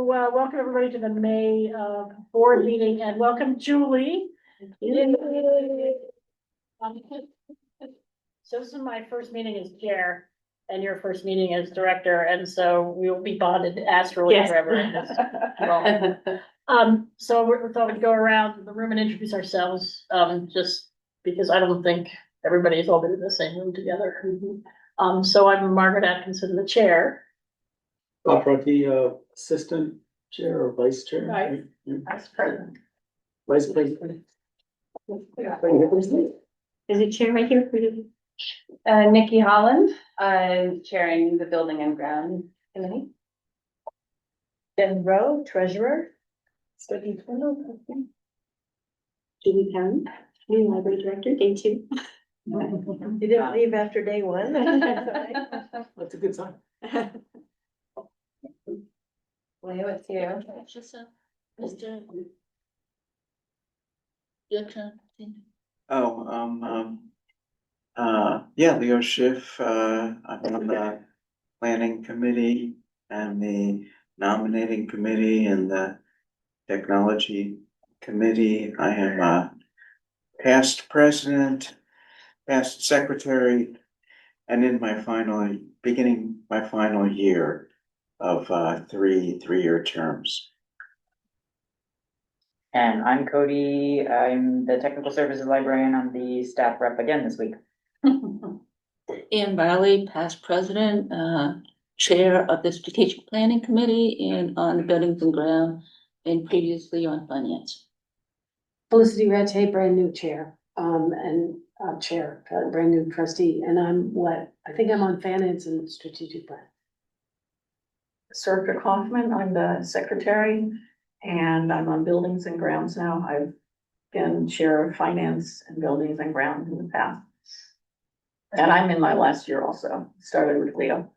welcome everybody to the May board meeting and welcome Julie. So this is my first meeting as chair and your first meeting as director, and so we will be bonded astrally forever. So we thought we'd go around the room and introduce ourselves, just because I don't think everybody's all been in the same room together. So I'm Margaret Atkinson, the chair. Bob Rucky, assistant chair or vice chair? Right. Vice president. Vice president. Is it chair right here for you? Nikki Holland, I'm chairing the Building and Ground Committee. Jen Rowe, treasurer. Julie Pound, new library director, day 2. You didn't leave after day 1? That's a good sign. Leo, it's you. Mr. Your turn. Leo Schiff, I'm on the planning committee and the nominating committee and the technology committee. I am a past president, past secretary, and in my beginning my final year of three-year terms. And I'm Cody. I'm the technical services librarian. I'm the staff rep again this week. Ian Barley, past president, chair of the strategic planning committee and on the buildings and ground, and previously on finance. Felicity Rattay, brand new chair, chair, brand new trustee, and I think I'm on finance and strategic plan. Sergio Kaufman, I'm the secretary, and I'm on buildings and grounds now. I've been chair of finance and buildings and grounds in the past. And I'm in my last year also, started with Leo.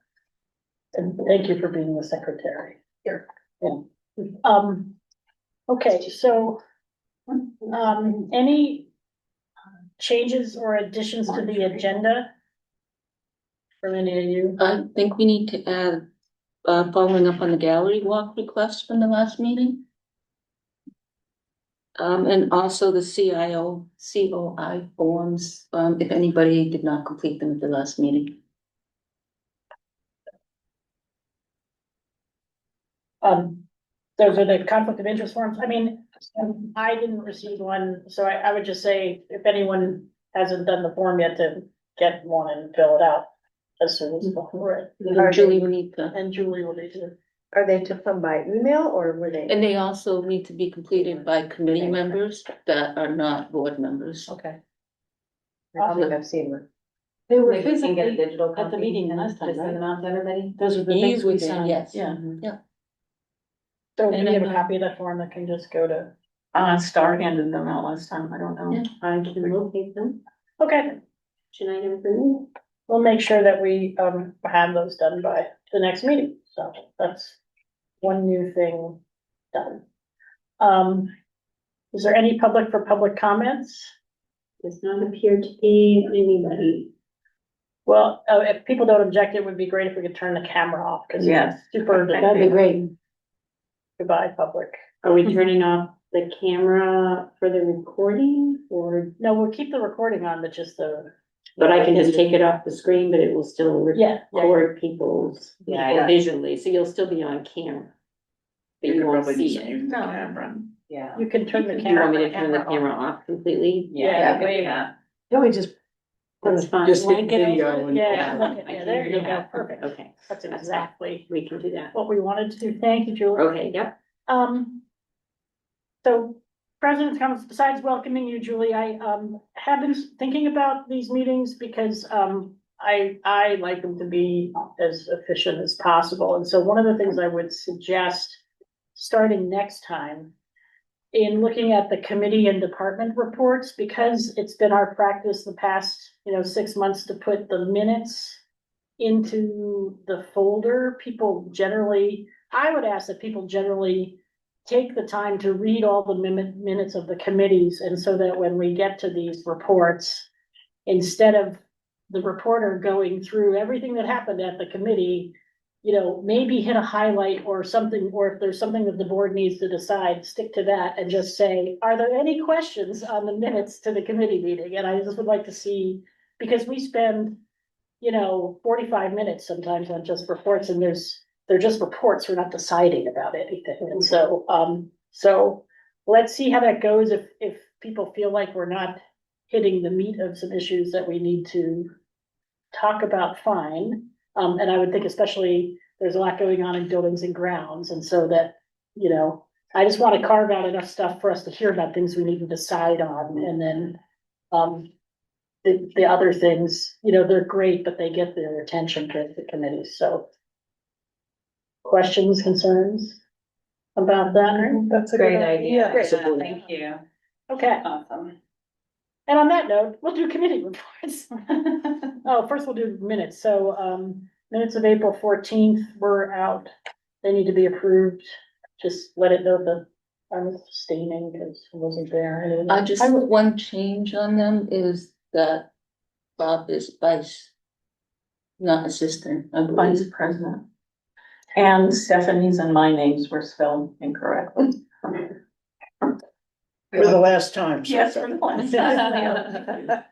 And thank you for being the secretary here. Yeah. Okay, so, any changes or additions to the agenda from any of you? I think we need to add, following up on the gallery walk request from the last meeting. And also the COI forms, if anybody did not complete them at the last meeting. Those are the conflict of interest forms. I mean, I didn't receive one, so I would just say if anyone hasn't done the form yet, to get one and fill it out as soon as possible. Julie will need to. And Julie will need to. Are they to come by email or were they? And they also need to be completed by committee members that are not board members. Okay. I think I've seen them. They were Maybe we can get a physically digital at the copy meeting and last time, just send them out to everybody. Those are the things we Usually, signed. yes. Yeah. Yeah. So And we have a then, copy of that form that can just go to. Star handed them out last time, I don't know. Yeah. I can locate them. Okay, Should I never bring we'll make sure that we have those done by the next meeting. So that's one new thing done. Is there any public comments? Does not appear to be anybody. Well, if people don't object, it would be great if we could turn the camera off, because Yes. it's super. That'd be great. Goodbye, public. Are we turning off the camera for the recording or? No, we'll keep the recording on, but just the. But I can just take it off the screen, but it will still Yeah. record people's Yeah. visually, so you'll still be on camera. But you won't see it. Use the No. camera. Yeah. You can turn the You camera. want me to turn the camera off completely? Yeah, maybe. No, we just. That's fine. Just hit Blanket video over it? and- Yeah, Yeah. look at- yeah, there you go, perfect. Okay, That's exactly we can do that. what we wanted to do. Thank you, Julie. Okay, yep. So President's comments, besides welcoming you, Julie, I have been thinking about these meetings because I like them to be as efficient as possible. And so one of the things I would suggest starting next time in looking at the committee and department reports, because it's been our practice the past, 6 months to put the minutes into the folder, I would ask that people generally take the time to read all the minutes of the committees, and so that when we get to these reports, instead of the reporter going through everything that happened at the committee, you know, maybe hit a highlight or something, or if there's something that the board needs to decide, stick to that and just say, are there any questions on the minutes to the committee meeting? And I just would like to see, because we spend, you know, 45 minutes sometimes on just reports, and they're just reports, we're not deciding about anything. And so let's see how that goes. If people feel like we're not hitting the meat of some issues that we need to talk about, fine. And I would think especially, there's a lot going on in buildings and grounds, and so that, you know, I just want to carve out enough stuff for us to hear about things we need to decide on, and then, the other things, you know, they're great, but they get their attention to the committee, so. Questions, concerns about that? That's a great idea. Great. Thank you. Okay, Awesome. and on that note, we'll do committee reports. Oh, first we'll do minutes, so, minutes of April 14th were out, they need to be approved, just let it know that I'm abstaining because I wasn't there. I just, one change on them is that Bob is vice, not assistant, I believe. Vice president. And Stephanie's and my names were spelled incorrectly. For the last time. Yes, for the last time.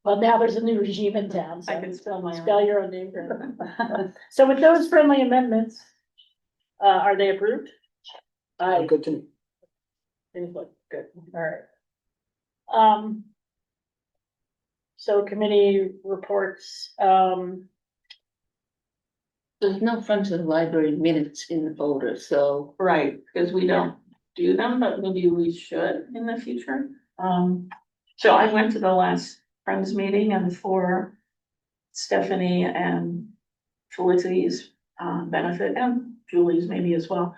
Well, now there's a new regime in town, so I can spell my spell your own name correctly. So with those friendly amendments, are they approved? Good to me. Things look good, all right. So committee reports, There's no front of the library minutes in the folder, so Right, because we don't do them, but maybe we should in the future. So I went to the last Friends meeting, and for Stephanie and Felicity's benefit, and Julie's maybe as well,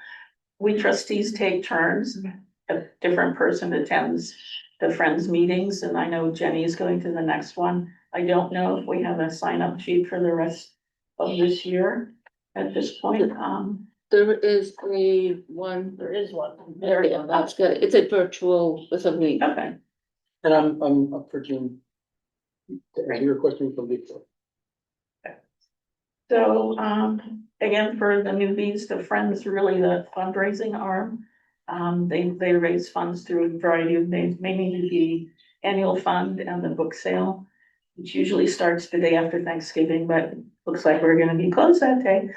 we trustees take turns. A different person attends the Friends meetings, and I know Jenny is going to the next one. I don't know if we have a sign-up sheet for the rest of this year at this point. there is one. there is one. There we go, that's good. It's a virtual with a link. Okay, And I'm up for June. To answer your question from before. so, again, for the newbies, the Friends really the fundraising arm. They raise funds through a variety of things, mainly the annual fund and the book sale, which usually starts the day after Thanksgiving, but looks like we're gonna be closed that day.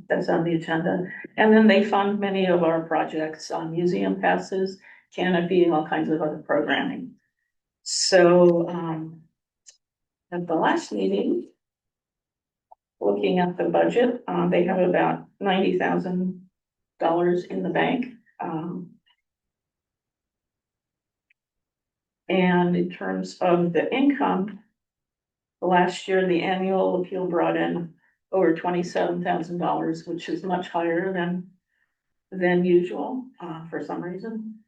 That's on the agenda. And then they fund many of our projects on museum passes, canopy, and all kinds of other programming. So, at the last meeting, looking at the budget, they have about $90,000 in the bank. And in terms of the income, last year, the annual appeal brought in over $27,000, which is much higher than usual, for some reason.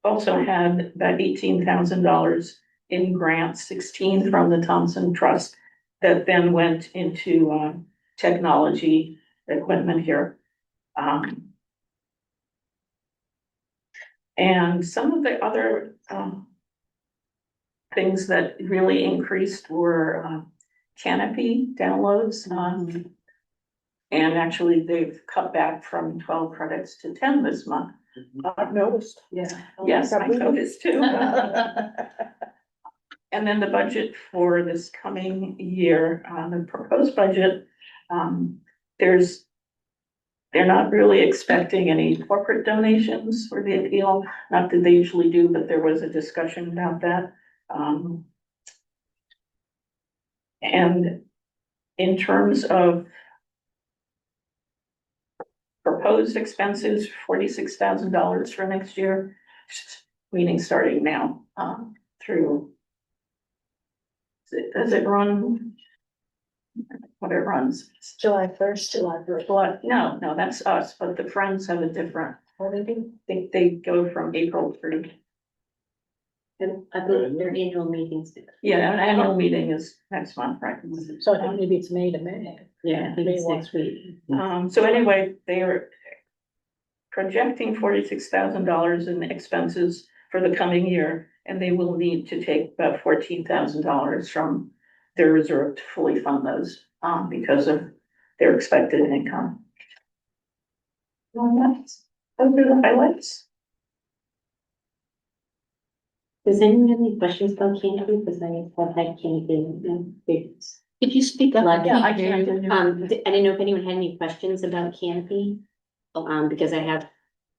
Also had about $18,000 in grants, 16 from the Thompson Trust, that then went into technology equipment here. And some of the other things that really increased were canopy downloads. And actually, they've cut back from 12 credits to 10 this month. I've noticed. Yeah. Yes, I noticed too. And then the budget for this coming year, the proposed budget, they're not really expecting any corporate donations for the appeal. Not that they usually do, but there was a discussion about that. And in terms of proposed expenses, $46,000 for next year, meaning starting now, through. Does it run? What it runs? July 1st, July 1st. No, that's us, but the Friends have a different, they go from April through. And I believe their annual meetings. Yeah, an annual meeting is next month, right? So I think maybe it's May to May. Yeah, I think it's next week. So anyway, they are projecting $46,000 in expenses for the coming year, and they will need to take about $14,000 from their reserve to fully fund those, because of their expected income. Those are the highlights. Does anyone have any questions about canopy? Because I've had canopy. Could you speak up? Like, I can't hear you. I didn't know if anyone had any questions about canopy. Because I have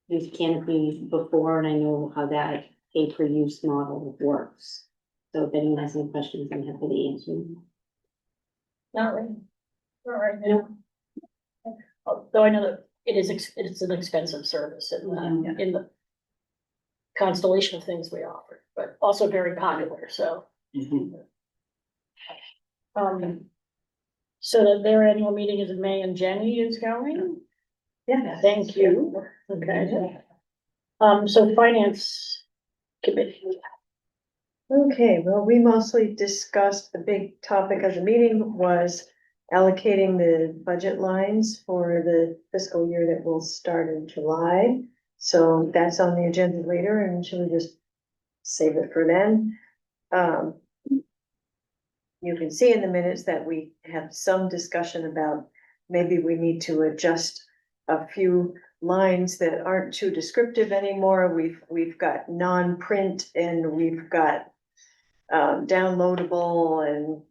used canopy before and I know how that pay per use model works. So if anyone has any questions, I'm happy to answer them. Not right. Not right now. Though I know that it's an expensive service in the constellation of things we offer, but also very popular, so. So that their annual meeting is in May and Jenny is going? Yeah. Thank you. Okay. So finance committee. Okay, well, we mostly discussed, the big topic of the meeting was allocating the budget lines for the fiscal year that will start in July. So that's on the agenda later, and should we just save it for then? You can see in the minutes that we have some discussion about maybe we need to adjust a few lines that aren't too descriptive anymore. We've got non-print and we've got downloadable, and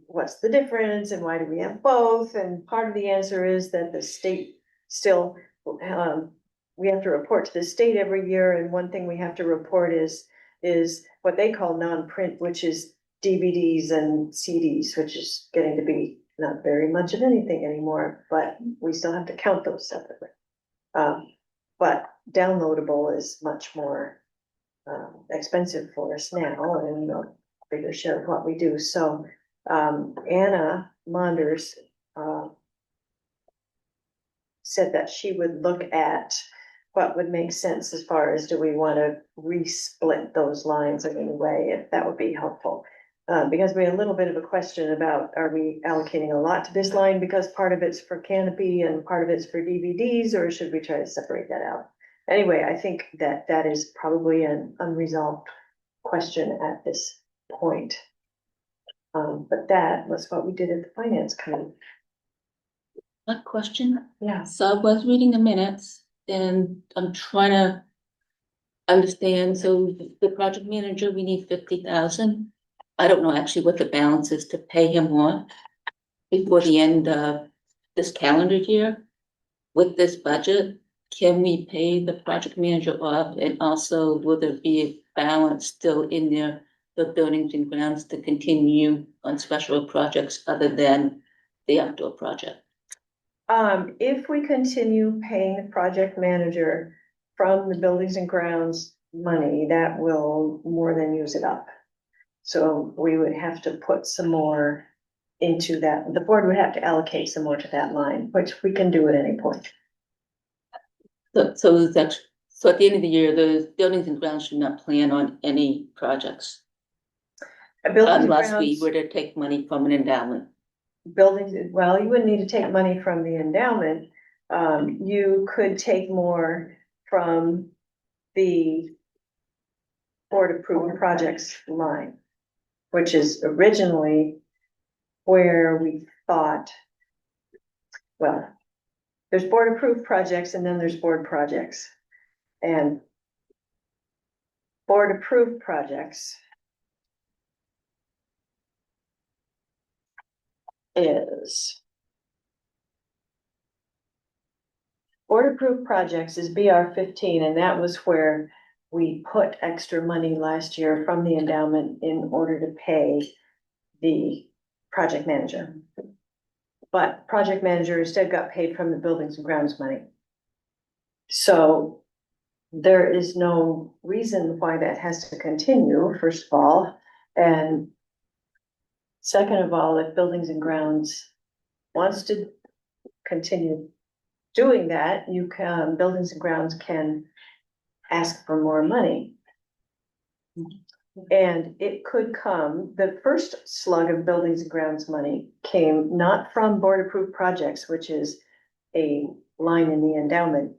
what's the difference and why do we have both? And part of the answer is that the state still, we have to report to the state every year, and one thing we have to report is what they call non-print, which is DVDs and CDs, which is getting to be not very much of anything anymore, but we still have to count those separately. But downloadable is much more expensive for us now, and a bigger share of what we do. So Anna Monders said that she would look at what would make sense as far as, do we want to resplit those lines in any way, if that would be helpful. Because we had a little bit of a question about, are we allocating a lot to this line because part of it's for canopy and part of it's for DVDs, or should we try to separate that out? Anyway, I think that is probably an unresolved question at this point. But that was what we did at the finance committee. A question? Yeah. So I was reading the minutes and I'm trying to understand, so the project manager, we need 50,000. I don't know actually what the balance is to pay him more before the end of this calendar year. With this budget, can we pay the project manager off, and also will there be a balance still in there for buildings and grounds to continue on special projects other than the outdoor project? If we continue paying the project manager from the buildings and grounds money, that will more than use it up. So we would have to put some more into that. The board would have to allocate some more to that line, which we can do at any point. So that's, so at the end of the year, the buildings and grounds should not plan on any projects unless we were to take money from an endowment. Buildings, well, you wouldn't need to take money from the endowment. You could take more from the board approved projects line, which is originally where we thought, well, there's board approved projects and then there's board projects. And board approved projects is board approved projects is BR 15, and that was where we put extra money last year from the endowment in order to pay the project manager. But project manager instead got paid from the buildings and grounds money. So there is no reason why that has to continue, first of all. And second of all, if buildings and grounds wants to continue doing that, you can, buildings and grounds can ask for more money. And it could come, the first slug of buildings and grounds money came not from board approved projects, which is a line in the endowment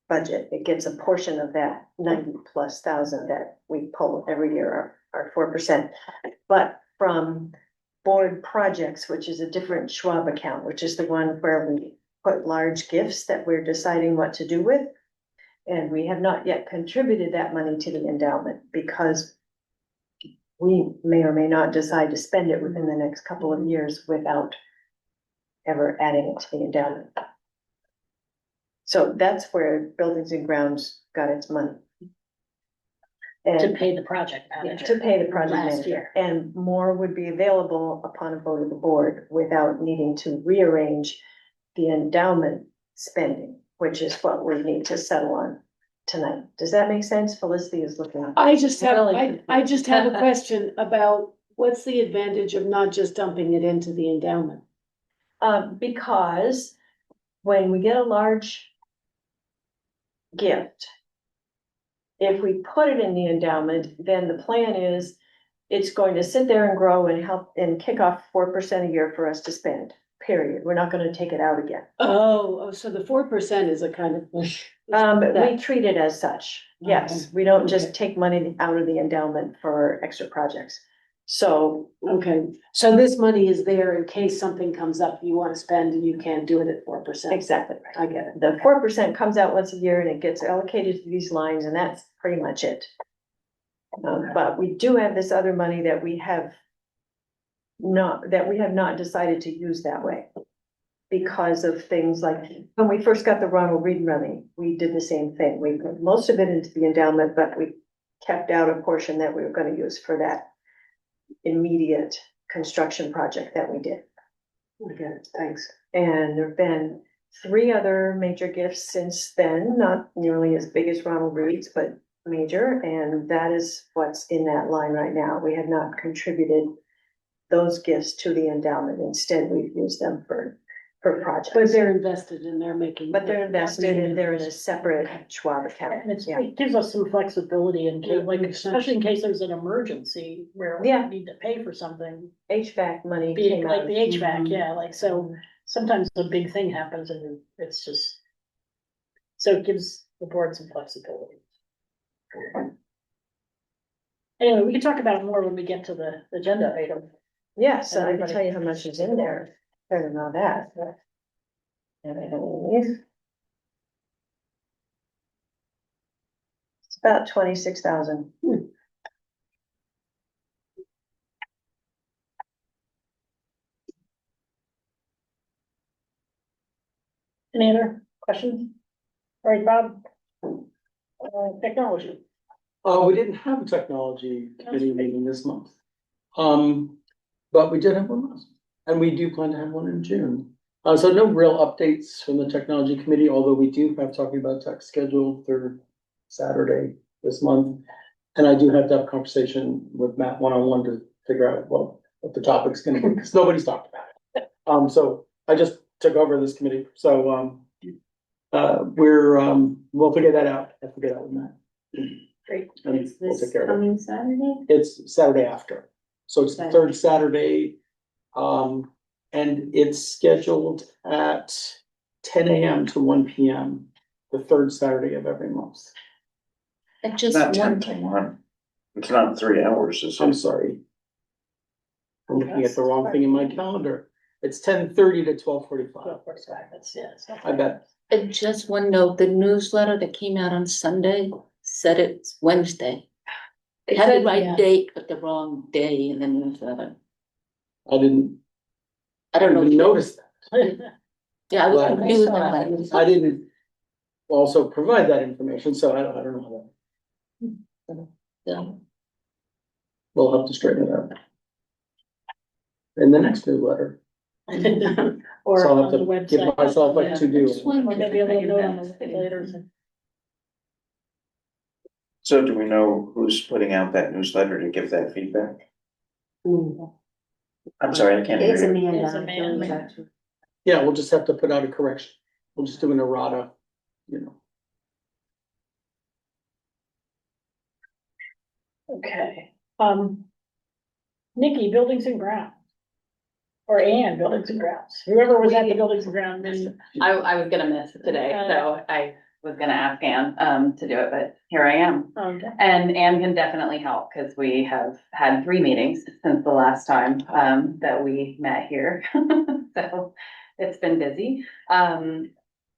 budget. It gets a portion of that 90,000+ that we pull every year, our 4%, but from board projects, which is a different Schwab account, which is the one where we put large gifts that we're deciding what to do with. And we have not yet contributed that money to the endowment because we may or may not decide to spend it within the next couple of years without ever adding it to the endowment. So that's where Buildings and Grounds got its money. To And pay the project yeah, manager. to pay the project Last manager, year. and more would be available upon a vote of the board without needing to rearrange the endowment spending, which is what we need to settle on tonight. Does that make sense? Felicity is looking at. I just have, Really? I just have a question about what's the advantage of not just dumping it into the endowment? Because when we get a large gift, if we put it in the endowment, then the plan is it's going to sit there and grow and help and kick off 4% a year for us to spend, period. We're not gonna take it out again. Oh, so the 4% is a kind of. But we treat it as such, yes. We don't just take money out of the endowment for extra projects. So, Okay, so this money is there in case something comes up you wanna spend and you can't do it at 4%. exactly right. I get it. The 4% comes out once a year and it gets allocated to these lines, and that's pretty much it. But we do have this other money that we have not decided to use that way. Because of things like, when we first got the Ronald Reagan money, we did the same thing. We put most of it into the endowment, but we kept out a portion that we were gonna use for that immediate construction project that we did. Okay, thanks. And there've been 3 other major gifts since then, not nearly as big as Ronald Reed's, but major, and that is what's in that line right now. We have not contributed those gifts to the endowment. Instead, we've used them for projects. But they're invested and they're making. But they're invested and they're in a separate Schwab account. And Yeah. it gives us some flexibility in case, like, makes sense. especially in case there's an emergency where we Yeah. need to pay for something. HVAC money Be came it like out. the HVAC, yeah, like, so sometimes a big thing happens and it's just. So it gives the board some flexibility. Anyway, we can talk about it more when we get to the agenda item. Yeah, so I can Everybody- tell you how much is in there, better than all that. It's about 26,000. Any other questions? All right, Bob. Technology. We didn't have a technology committee meeting this month. But we did have one last, and we do plan to have one in June. So no real updates from the technology committee, although we do have talking about tech scheduled for Saturday this month. And I do have to have a conversation with Matt one-on-one to figure out what the topic's gonna be, because nobody's talked about it. So I just took over this committee, so, we'll figure that out. I'll figure that out with Matt. Great. And Is we'll this take care of it. coming Saturday? It's Saturday after, so it's the Saturday. third Saturday. And it's scheduled at 10 AM to 1 PM, the third Saturday of every month. And It's just not 10 one, to 1. It's not 3 hours, is I'm it? sorry. I'm looking at the wrong thing in my calendar. It's 10:30 to 12:45. 12:45, that's, yeah. so- I bet. and just one note, the newsletter that came out on Sunday said it's Wednesday. It had the right yeah. date, but the wrong day in the newsletter. I didn't I don't know. even notice that. Yeah, I was Well, confused I saw on it. that. I didn't also provide that information, so I don't know how So, we'll have to straighten it out. In the next newsletter, Or so I'll on have the to website. give myself a Yeah. to-do. just one Or maybe a little note on the later. So do we know who's putting out that newsletter to give that feedback? I'm sorry, I can't hear It's you. Amanda. It's Amanda. Yeah, we'll just have to put out a correction. We'll just do an errata, you know. Okay, Nikki, Buildings and Grounds. Or Ann, Buildings and Grounds, whoever was at the Buildings and Grounds meeting. I was gonna miss it today, so I was gonna ask Anne, to do it, but here I am. Okay. And Anne can definitely help, because we have had 3 meetings since the last time, that we met here. So it's been busy.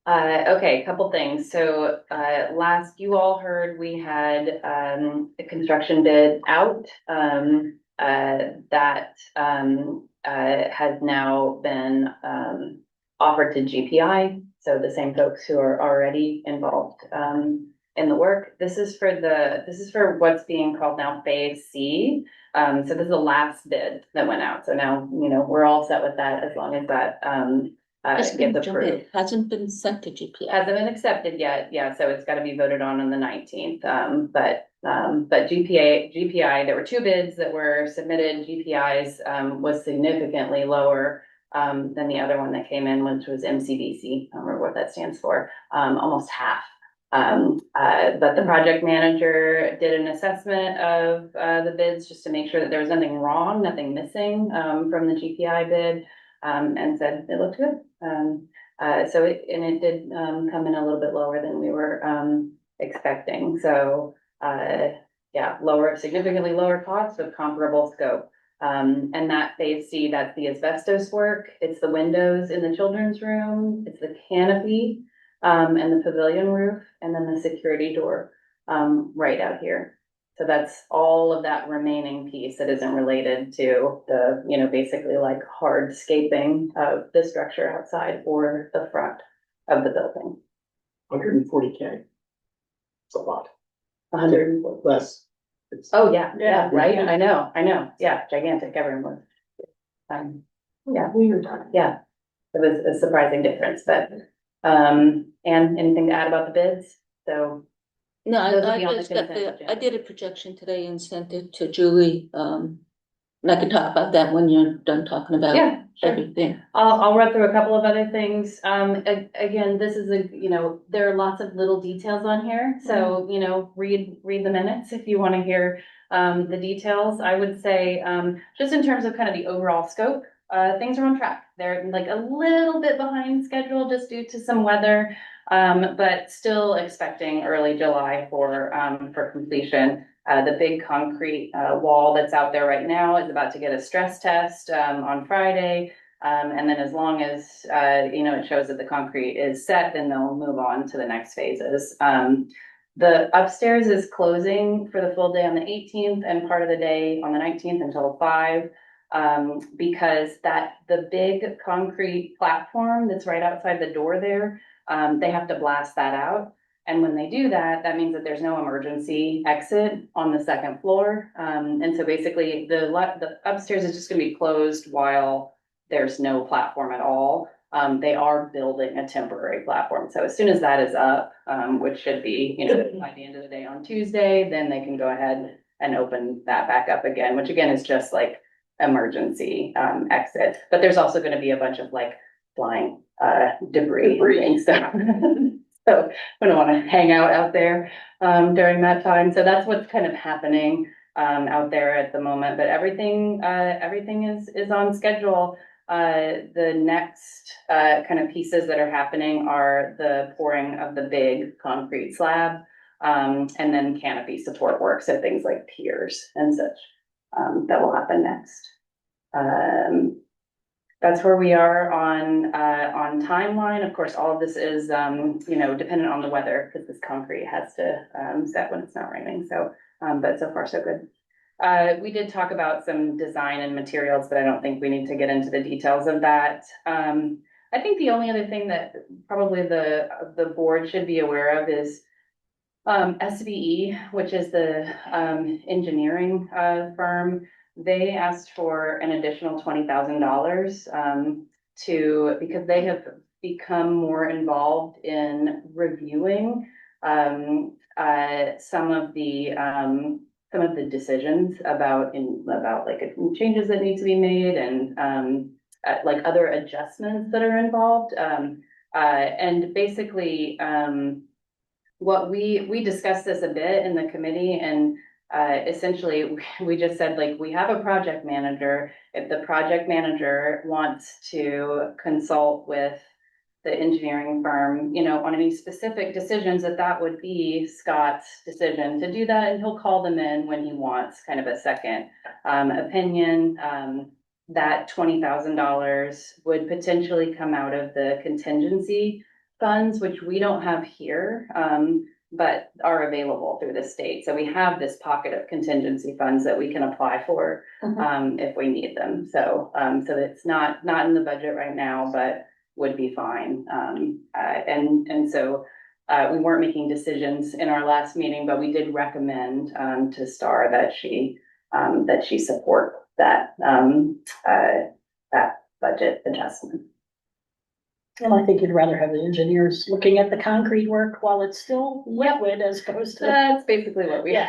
Okay, a couple things. So, last you all heard, we had, a construction bid out, that, has now been, offered to GPI. So the same folks who are already involved, in the work. This is for what's being called now Phase C. So this is the last bid that went out. So now, we're all set with that as long as that, It's been gets approved. it hasn't been sent to GPI. Hasn't been accepted yet, yeah, so it's gotta be voted on the 19th, but GPI, there were 2 bids that were submitted, GPI's, was significantly lower, than the other one that came in, which was MCBC, I don't remember what that stands for, almost half. But the project manager did an assessment of, the bids, just to make sure that there was nothing wrong, nothing missing, from the GPI bid, and said it looked good. So it did, come in a little bit lower than we were, expecting, so, yeah, significantly lower cost with comparable scope. And that Phase C, that's the asbestos work, it's the windows in the children's room, it's the canopy, and the pavilion roof, and then the security door, right out here. So that's all of that remaining piece that isn't related to the, basically like hardscaping of the structure outside or the front of the building. 140K. It's a lot. 100. Less. Oh, yeah, Yeah. right, I know, yeah, gigantic, everyone. Yeah, Weird. yeah, it was a surprising difference, but, and anything to add about the bids? So, No, Those will I be on the just got consent I agenda. did a projection today and sent it to Julie, and I can talk about that when you're done talking about yeah, sure. everything. I'll run through a couple of other things. Again, this is there are lots of little details on here, so, read the minutes if you want to hear, the details. I would say, just in terms of kind of the overall scope, things are on track. They're like a little bit behind schedule just due to some weather, but still expecting early July for completion. The big concrete wall that's out there right now is about to get a stress test on Friday. And then as long as, it shows that the concrete is set, then they'll move on to the next phases. The upstairs is closing for the full day on the 18th and part of the day on the 19th until 5. Because the big concrete platform that's right outside the door there, they have to blast that out. And when they do that, that means that there's no emergency exit on the 2nd floor. And so basically the upstairs is just gonna be closed while there's no platform at all. They are building a temporary platform. So as soon as that is up, which should be, by the end of the day on Tuesday, then they can go ahead and open that back up again, which again is just like emergency exit. But there's also gonna be a bunch of like flying debris and stuff. So we don't want to hang out there during that time. So that's what's kind of happening out there at the moment. But everything is on schedule. The next kind of pieces that are happening are the pouring of the big concrete slab, and then canopy support work. So things like piers and such that will happen next. That's where we are on timeline. Of course, all of this is, dependent on the weather, because this concrete has to set when it's not raining. So, but so far so good. We did talk about some design and materials, but I don't think we need to get into the details of that. I think the only other thing that probably the board should be aware of is SVE, which is the engineering firm. They asked for an additional $20,000 because they have become more involved in reviewing some of the decisions about like changes that need to be made and like other adjustments that are involved. And basically, what we discussed this a bit in the committee, and essentially we just said, like, we have a project manager. If the project manager wants to consult with the engineering firm, on any specific decisions, that would be Scott's decision to do that, and he'll call them in when he wants kind of a second opinion. That $20,000 would potentially come out of the contingency funds, which we don't have here, but are available through the state. So we have this pocket of contingency funds that we can apply for, if we need them. So it's not in the budget right now, but would be fine. And so we weren't making decisions in our last meeting, but we did recommend to Star that she support that budget adjustment. And I think you'd rather have the engineers looking at the concrete work while it's still liquid as opposed to. That's basically what we Yeah.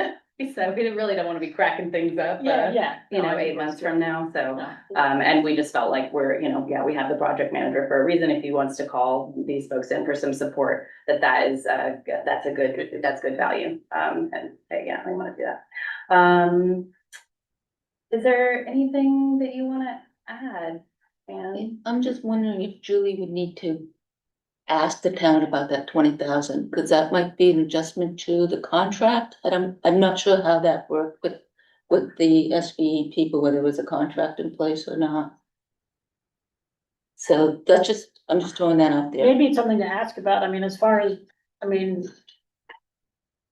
said. We really don't want to be cracking things up. Yeah. 8 months from now. So, and we just felt like we're, we have the project manager for a reason. If he wants to call these folks in for some support, that's good value. And we want to do that. Is there anything that you want to add? And I'm just wondering if Julie would need to ask the town about that 20,000, because that might be an adjustment to the contract. I'm not sure how that worked with the SBE people, whether there was a contract in place or not. So I'm just throwing that out there. Maybe it's something to ask about. I mean, as far as,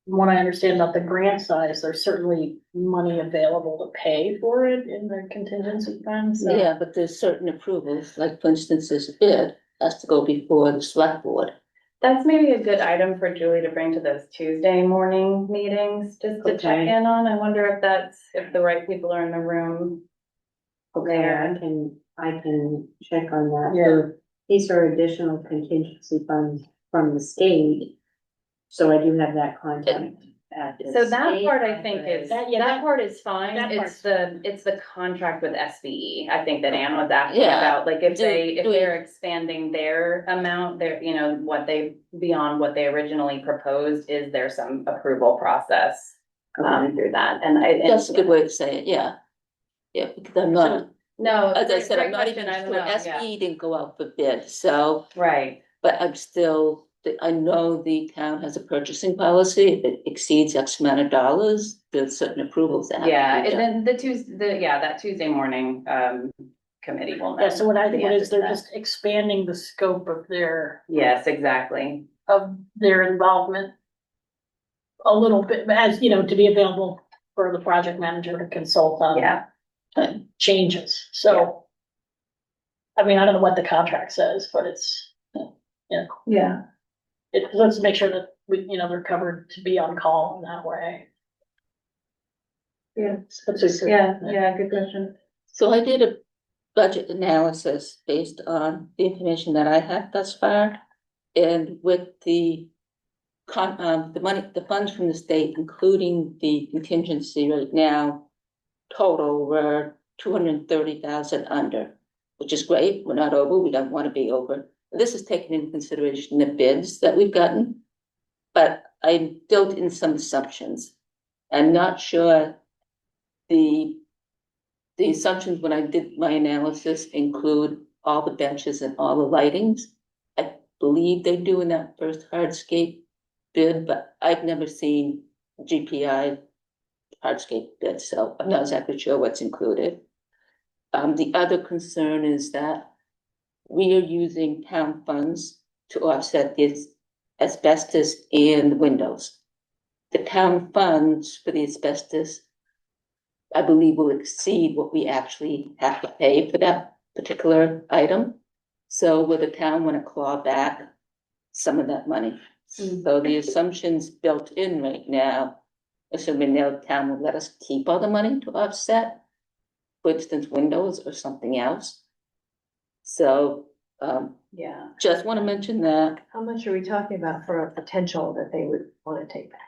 what I understand about the grant size, there's certainly money available to pay for it in the contingency fund. So. Yeah, but there's certain approvals, like for instance, this bid has to go before the select board. that's maybe a good item for Julie to bring to those Tuesday morning meetings, just to check in on. I wonder if the right people are in the room. Okay, I can check on that. Yeah. So these are additional contingency funds from the state. So I do have that contact. at the So that state part I think is, That- that part is fine. that It's the contract with SBE, I think that Ann was asking Yeah. about, like if Do they're expanding their amount, beyond what they originally proposed, is there some approval process through that? That's a good way to say it, yeah. Yeah, because I'm not, No. as I great- said, great I'm not even question. I don't sure, know, yeah. SBE didn't go out for bid, so, Right. but I know the town has a purchasing policy, if it exceeds X amount of dollars, there's certain approvals that have to Yeah, be and done. then that Tuesday morning, committee will know. Yeah, so what I think the it answer is, to they're that. just expanding the scope of their Yes, involvement a little bit, as, to be available for the project manager to consult on. yeah. Changes, so. I mean, I don't know what the contract says, but it's, Yeah. let's make sure that they're covered to be on call in that way. Yeah. That's a good. Yeah, good question. So I did a budget analysis based on the information that I had thus far. And with the funds from the state, including the contingency right now, total, we're 230,000 under, which is great. We're not over. We don't want to be over. This is taking into consideration the bids that we've gotten, but I built in some assumptions. I'm not sure the assumptions when I did my analysis include all the benches and all the lightings. I believe they do in that first hardscape bid, but I've never seen GPI hardscape bid, so I'm not exactly sure what's included. The other concern is that we are using town funds to offset this asbestos and windows. The town funds for the asbestos, I believe, will exceed what we actually have to pay for that particular item. So will the town want to claw back some of that money? So the assumptions built in right now, assuming the town will let us keep all the money to offset, for instance, windows or something else. So, just want to mention that. How much are we talking about for a potential that they would want to take back?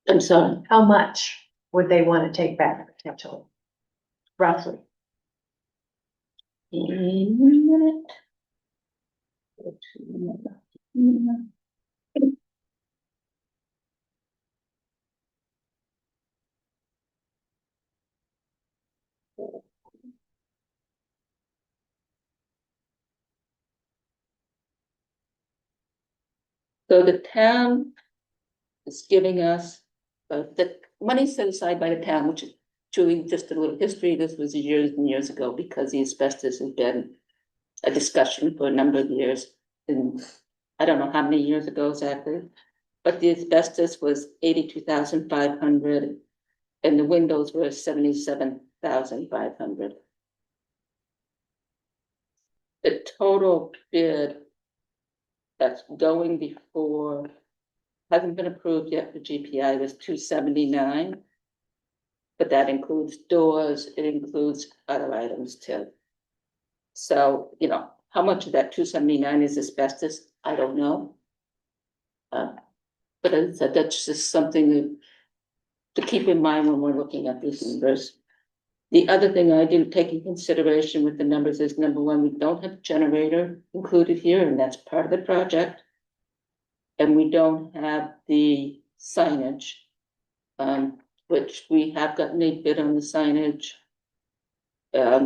I'm sorry. How much would they want to take back potentially? Roughly. In a minute. So the town is giving us, the money set aside by the town, which is truly just a little history. This was years and years ago because the asbestos has been a discussion for a number of years. And I don't know how many years ago exactly, but the asbestos was 82,500 and the windows were 77,500. The total bid that's going before, hasn't been approved yet for GPI, was 279. But that includes doors, it includes other items too. So, you know, how much of that 279 is asbestos? I don't know. But as I said, that's just something to keep in mind when we're looking at these numbers. The other thing I didn't take in consideration with the numbers is, number one, we don't have a generator included here, and that's part of the project. And we don't have the signage, which we have gotten a bid on the signage.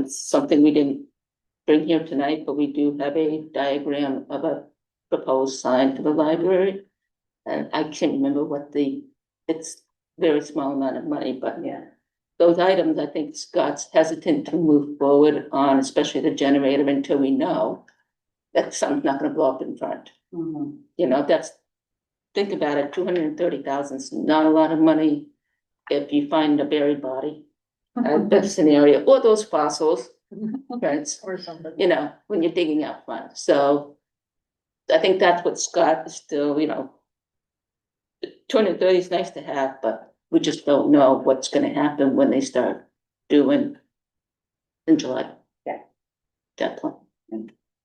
Something we didn't bring here tonight, but we do have a diagram of a proposed sign for the library. And I can't remember what it's very small amount of money, but Yeah. those items, I think Scott's hesitant to move forward on, especially the generator, until we know that something's not gonna blow up in front. You know, think about it, 230,000 is not a lot of money if you find a buried body. Best scenario, or those fossils, right? Or something. You know, when you're digging out front. So I think that's what Scott is still, you know, 230 is nice to have, but we just don't know what's gonna happen when they start doing in July. Yeah. That plan.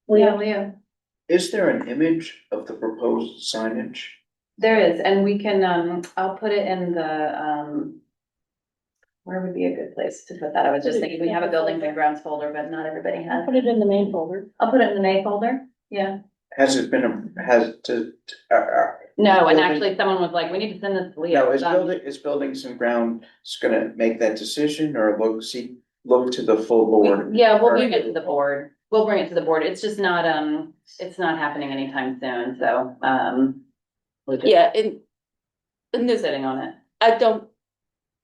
Leo, Is there an image of the proposed signage? there is, and we can, I'll put it in the, where would be a good place to put that? I was just thinking, we have a buildings and grounds folder, but not everybody I'll has. put it in the main folder. I'll put it in the May folder, yeah. Has it been, No, and Building- actually, someone was like, we need to send this to Leo. no, is buildings and grounds gonna make that decision or look to the full board? Yeah, we'll bring it to the board. We'll bring it to the board. It's just not, it's not happening anytime soon, so, we'll just Yeah, and there's, sitting on it.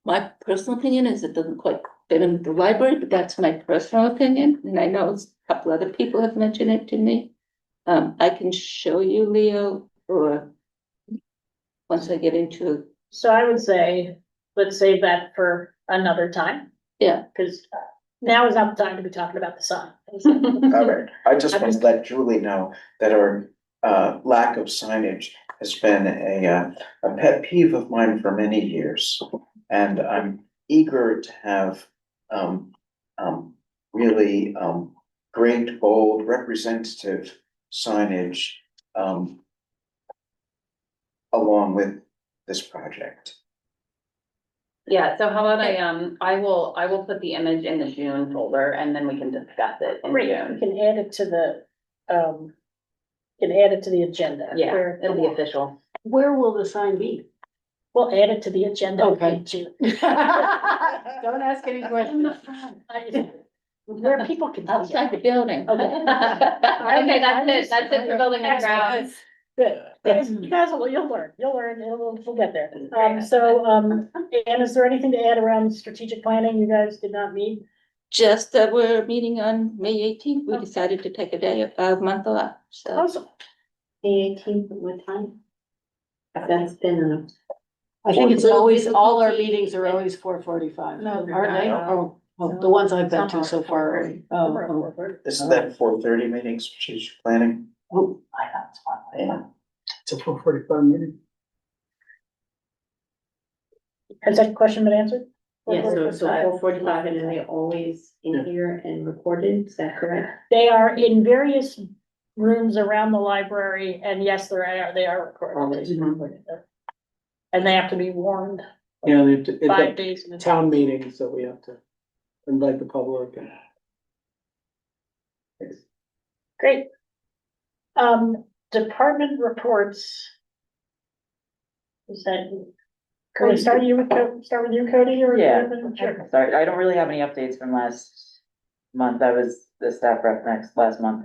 my personal opinion is it doesn't quite fit in the library, but that's my personal opinion, and I know a couple other people have mentioned it to me. I can show you, Leo, or once I get into, So I would say, let's save that for another time, yeah, because now is not the time to be talking about the sign. All right, I just I'm want to just- let Julie know that our lack of signage has been a pet peeve of mine for many years. And I'm eager to have really great, bold, representative signage along with this project. Yeah, so how about I will put the image in the June folder and then we can discuss it in Great, we June. can add it to the, agenda. Yeah, where- it'll be official. Where will the sign be? We'll add it to the agenda. Okay. in June. Don't ask any questions. Where people can. see it. outside the building. Okay. Okay, that's it for building and grounds. Good, yes, you guys will, you'll learn, we'll get there. Anne, is there anything to add around strategic planning? You guys did not meet? Just that we're meeting on May 18th, we decided to take a month off, so. Awesome. The 18th, at what time? That's been I think it's always, all our meetings are always 4:45. No, they're Aren't they? not. Oh, the ones I've been to so far. Isn't that 4:30 meeting, strategic planning? Oh, I thought it's one. Yeah. It's a 4:45 meeting. Has that question been answered? Yeah, so 4:45, and they're always in here and recorded, is that correct? They are in various rooms around the library, and yes, they are recorded. And they have to be warned Yeah, it's 5 a days. in advance. town meeting, so we have to invite the public and. Great. Department reports. Is that, can we start with you, Cody, or? Yeah. Sure. Sorry, I don't really have any updates from last month. I was the staff rep last month.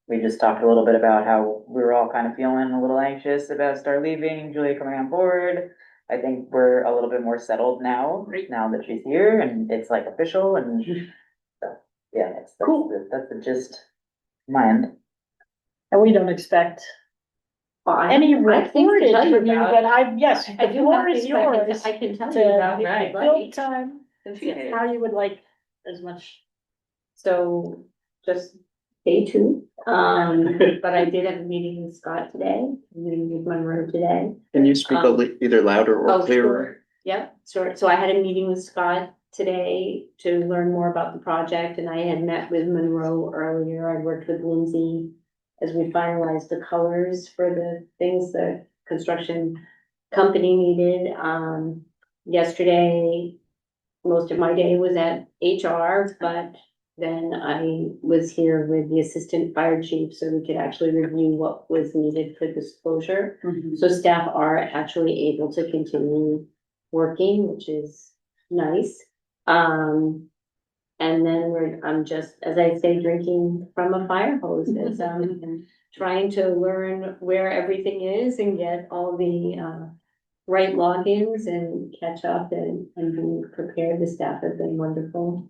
We just talked a little bit about how we were all all kind of feeling a little anxious about Star leaving, Julia coming on board. I think we're a little bit more settled now, now that she's here and it's like official and so, yeah, that's the gist. My end. And we don't expect any I think to reported tell you from you, about- but yes, I the do floor have is things I can- yours. I can tell to you about if you'd Build like. time, how you would like as much. So just stay tuned. But I did have a meeting with Scott today, a meeting with Monroe today. Can you speak either louder or Oh, clearer? sure. Yep, sure. So I had a meeting with Scott today to learn more about the project, and I had met with Monroe earlier. I worked with Lindsay as we finalized the colors for the things the construction company needed. Yesterday, most of my day was at HR, but then I was here with the assistant fire chief so we could actually review what was needed for disclosure. So staff are actually able to continue working, which is nice. And then I'm just, as I say, drinking from a fire hose as trying to learn where everything is and get all the right logins and catch up and be prepared. The staff have been wonderful.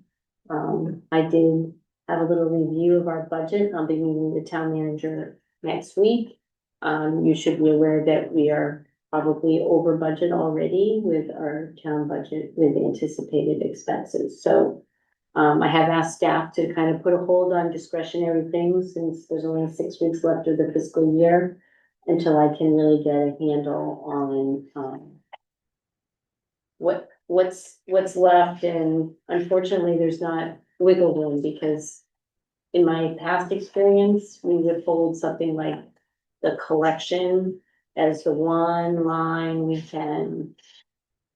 I did have a little review of our budget. I'll be meeting with the town manager next week. You should be aware that we are probably over budget already with our town budget with anticipated expenses. So I have asked staff to kind of put a hold on discretionary things since there's only 6 weeks left of the fiscal year until I can really get a handle on what's left. And unfortunately, there's not wiggle room because in my past experience, we would hold something like the collection as the one line we can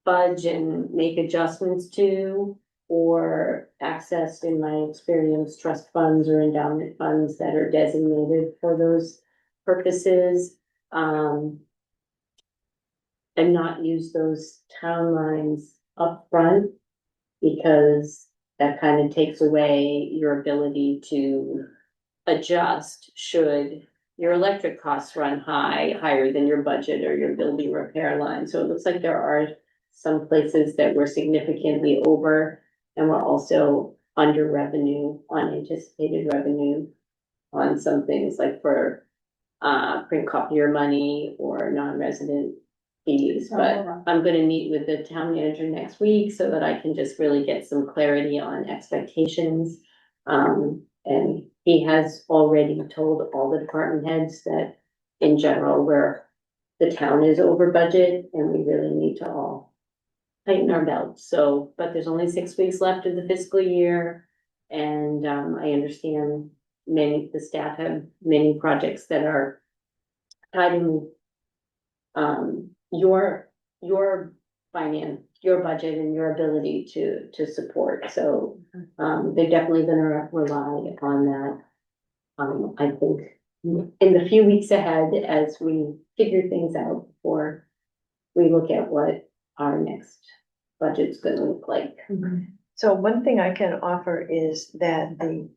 fudge and make adjustments to, or access, in my experience, trust funds or endowment funds that are designated for those purposes. And not use those town lines up front because that kind of takes away your ability to adjust should your electric costs run higher than your budget or your building repair line. So it looks like there are some places that we're significantly over, and we're also under revenue, unanticipated revenue on some things like for print copier money or non-resident fees. But I'm gonna meet with the town manager next week so that I can just really get some clarity on expectations. And he has already told all the department heads that in general, the town is over budget and we really need to all tighten our belts. So, but there's only 6 weeks left of the fiscal year. And I understand the staff have many projects that are tied in with your finance, your budget and your ability to support. So they're definitely gonna rely on that. I think in the few weeks ahead, as we figure things out before we look at what our next budget's gonna look like. So one thing I can offer is that the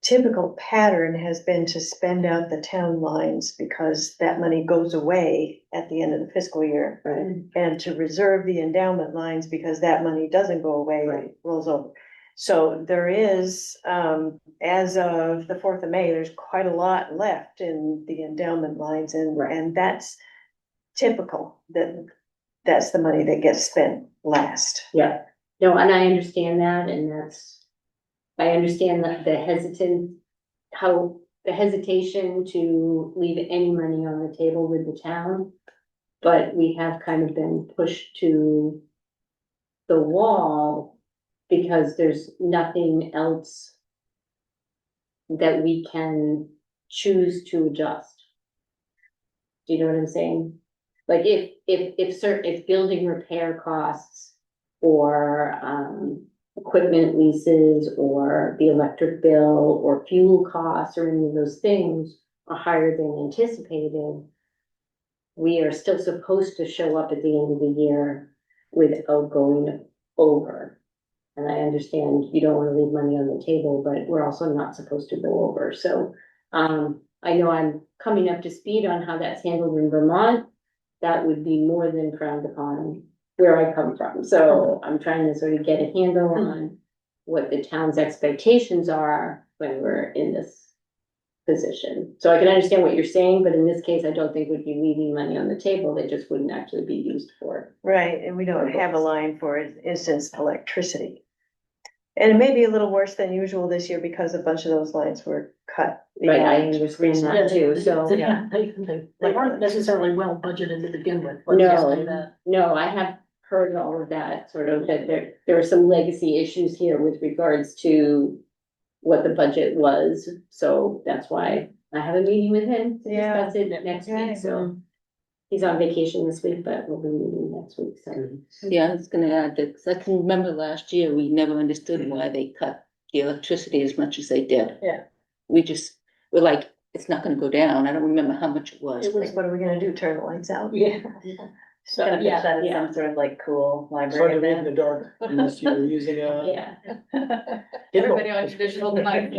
typical pattern has been to spend out the town lines because that money goes away at the end of the fiscal year. Right. And to reserve the endowment lines because that money doesn't go away, Right. it rolls over. So there is, as of the 4th of May, there's quite a lot left in the endowment lines and that's typical, that's the money that gets spent last. Yeah, no, and I understand that, and I understand that the hesitation to leave any money on the table with the town. But we have kind of been pushed to the wall because there's nothing else that we can choose to adjust. Do you know what I'm saying? Like if building repair costs or equipment leases or the electric bill or fuel costs or any of those things are higher than anticipated, we are still supposed to show up at the end of the year without going over. And I understand you don't want to leave money on the table, but we're also not supposed to go over. So I know I'm coming up to speed on how that's handled in Vermont. That would be more than frowned upon where I come from. So I'm trying to sort of get a handle on what the town's expectations are when we're in this position. So I can understand what you're saying, but in this case, I don't think we'd be leaving money on the table that just wouldn't actually be used for it. Right, and we don't have a line for, instance, electricity. And it may be a little worse than usual this year because a bunch of those lines were cut. Right, I beyond understand reason. that too, so. Yeah, they weren't necessarily well budgeted to begin with. let's just say No, that. no, I have heard all of that, sort of, that there are some legacy issues here with regards to what the budget was, so that's why I have a meeting with him to Yeah. discuss it next Okay. week, so. He's on vacation this week, but we'll be meeting next week, so. Yeah, I was gonna add that, 'cause I can remember last year, we never understood why they cut the electricity as much as they did. Yeah. We just, we're like, it's not gonna go down. I don't remember how much it was. It was, Like, what are we gonna do, turn the lights out? yeah. So, Gonna pitch yeah, that as yeah. some sort of like cool It's hard library to read in event. the dark unless you're using a. Yeah, Everybody on traditional device.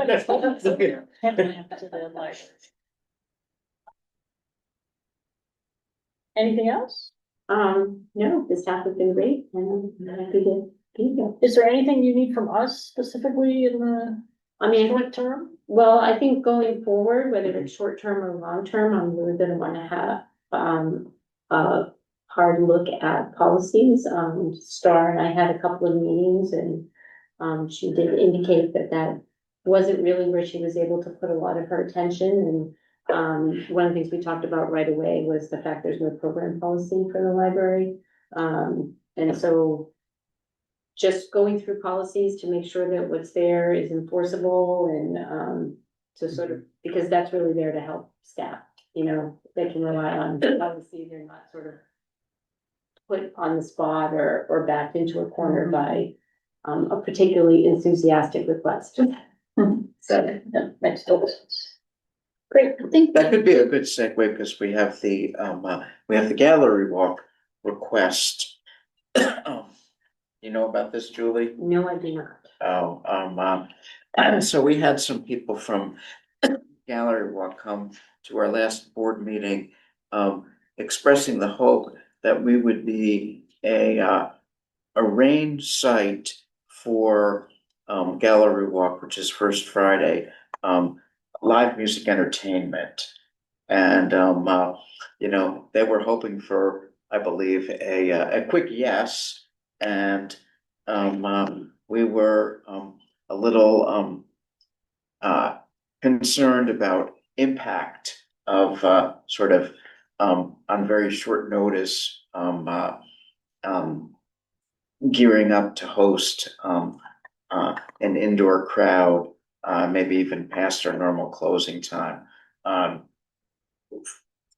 anything else? no, this staff has been great, and I'm happy to be here. Is there anything you need from us specifically in the I mean, short term? well, I think going forward, whether it's short term or long term, I'm really gonna wanna have, a hard look at policies. Star and I had a couple of meetings and, she did indicate that that wasn't really where she was able to put a lot of her attention. And, one of the things we talked about right away was the fact there's no program policy for the library. And so just going through policies to make sure that what's there is enforceable and, to sort of, because that's really there to help staff, you know, they can rely on policy, they're not sort of put on the spot or backed into a corner by, a particularly enthusiastic request. So, That makes total sense. Great. I think That could be a good segue because we have the gallery walk request. You know about this, Julie? no, I do not. So we had some people from Gallery Walk come to our last board meeting, expressing the hope that we would be a range site for, Gallery Walk, which is first Friday, live music entertainment. And, you know, they were hoping for, I believe, a quick yes. And, we were, a little, concerned about impact of, sort of, on very short notice, gearing up to host, an indoor crowd, maybe even past our normal closing time on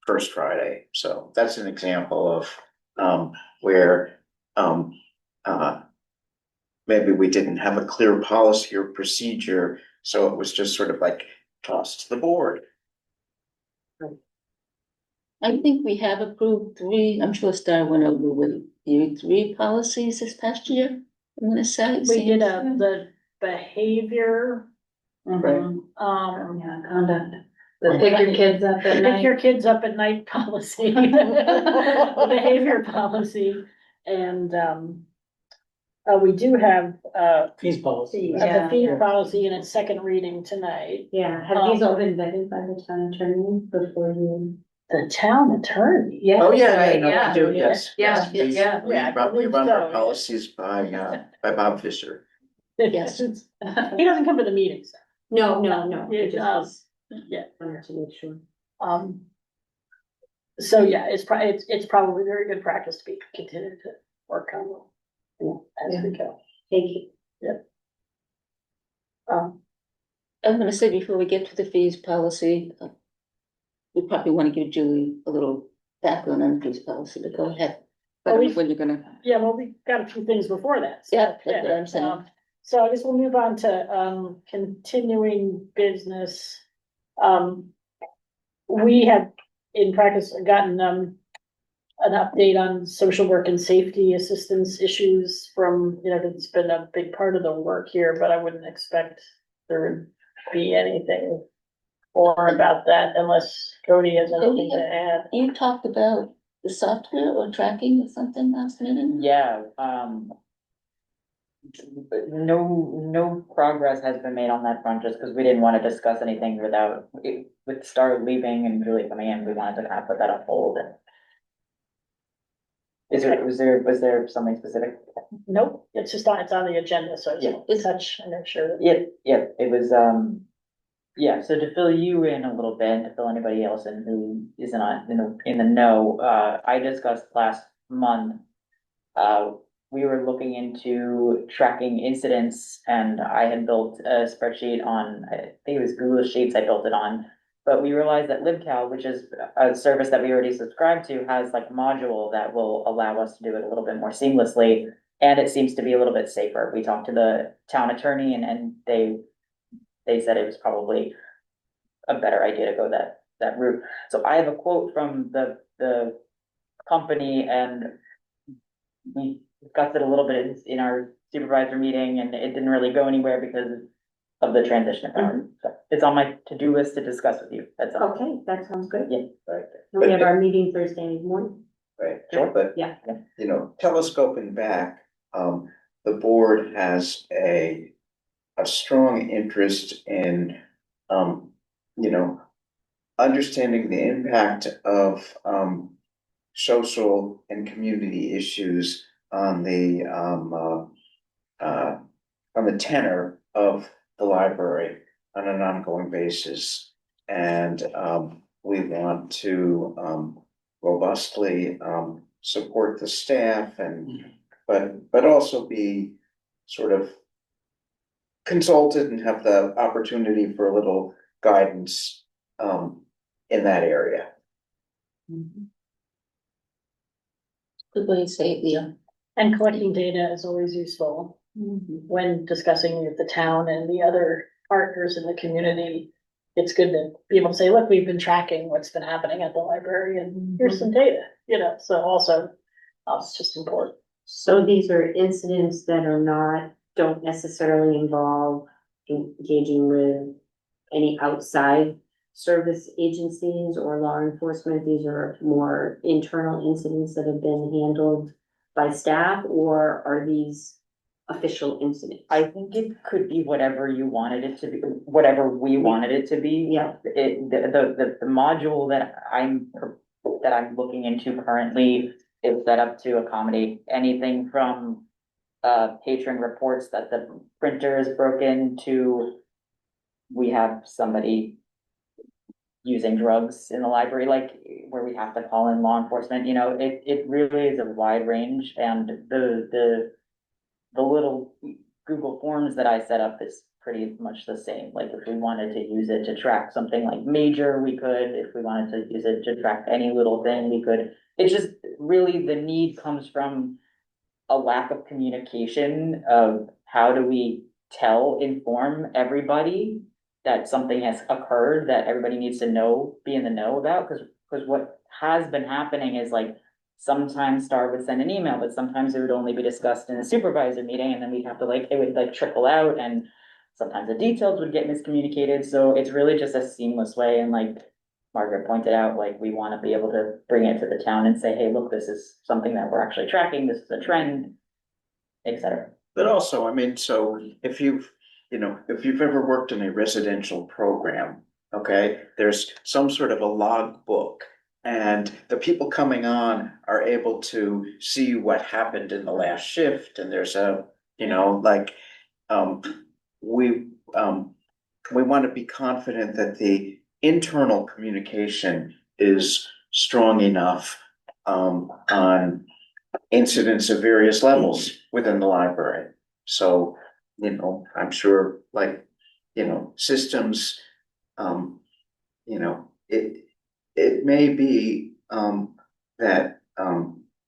first Friday. So that's an example of, where, maybe we didn't have a clear policy or procedure, so it was just sort of like tossed to the board. I think we have approved three, I'm sure Star went over with you, three policies this past year. I'm gonna say. We did the behavior, Right. yeah, Conduct. The pick your kids up at pick night. your kids up at night policy. Behavior policy, and, we do have, Fees policy. the fee policy in its second reading tonight. Yeah, have these all been vetted by the town attorney before you? The town attorney. Yeah. Oh, yeah, Right, no, we yeah. do, yes. Yeah, Yes, we- yeah. We Yeah, I run believe our so. policies by Bob Fisher. Yes. He doesn't come to the meetings. No, Yeah, it just was, Yeah, wanted to make sure. so yeah, it's probably very good practice to be continued to work on as we go. Thank you. Um, I'm gonna say before we get to the fees policy, we probably wanna give Julie a little background on the fees policy, but go ahead. I don't know when you're gonna, yeah, well, we've got a few things before that. so, Yeah, that's what I'm saying. So I guess we'll move on to, continuing business. We have in practice gotten, an update on social work and safety assistance issues from, you know, it's been a big part of the work here, but I wouldn't expect there would be anything more about that unless Cody has anything to add. You talked about the software or tracking or something last meeting? Yeah, no progress has been made on that front, just because we didn't want to discuss anything with Star leaving and Julie coming in, we wanted to kind of put that on hold. Was there something specific? Nope, it's on the agenda, so I just want to Yeah. touch and make sure that. Yeah, it was, yeah, so to fill you in a little bit, and to fill anybody else in who isn't in the know, I discussed last month. We were looking into tracking incidents, and I had built a spreadsheet on, I think it was Google Sheets I built it on. But we realized that LibCal, which is a service that we already subscribe to, has like a module that will allow us to do it a little bit more seamlessly. And it seems to be a little bit safer. We talked to the town attorney and they said it was probably a better idea to go that route. So I have a quote from the company, and we discussed it a little bit in our supervisor meeting, and it didn't really go anywhere because of the transition of power. So it's on my to-do list to discuss with you. That's all. Okay, that sounds good. Yeah, right. And we have our meeting Thursday morning. Right, Sure. but, Yeah. you know, telescoping back, the board has a strong interest in, you know, understanding the impact of, social and community issues on the tenor of the library on an ongoing basis. And, we want to, robustly, support the staff but also be sort of consulted and have the opportunity for a little guidance, in that area. Good way to say it, Leo. And collecting data is always useful when discussing with the town and the other partners in the community. It's good to be able to say, look, we've been tracking what's been happening at the library and here's some data, so also, it's just important. So these are incidents that don't necessarily involve engaging with any outside service agencies or law enforcement. These are more internal incidents that have been handled by staff, or are these official incidents? I think it could be whatever you wanted it to be, whatever we wanted it to be. Yeah. The module that I'm looking into currently is set up to accommodate anything from patron reports that the printer is broken to we have somebody using drugs in the library, like where we have to call in law enforcement. It really is a wide range, and the little Google Forms that I set up is pretty much the same. Like if we wanted to use it to track something like major, we could. If we wanted to use it to track any little thing, we could. It's just really the need comes from a lack of communication of how do we inform everybody that something has occurred that everybody needs to be in the know about. Because what has been happening is like sometimes Star would send an email, but sometimes it would only be discussed in a supervisor meeting, and then we'd have to it would trickle out, and sometimes the details would get miscommunicated. So it's really just a seamless way. And like Margaret pointed out, we want to be able to bring it to the town and say, hey, look, this is something that we're actually tracking. This is a trend, etc. But also, I mean, so if you've ever worked in a residential program, okay, there's some sort of a log book. And the people coming on are able to see what happened in the last shift. And there's we want to be confident that the internal communication is strong enough, on incidents of various levels within the library. So, I'm sure systems, it may be, that,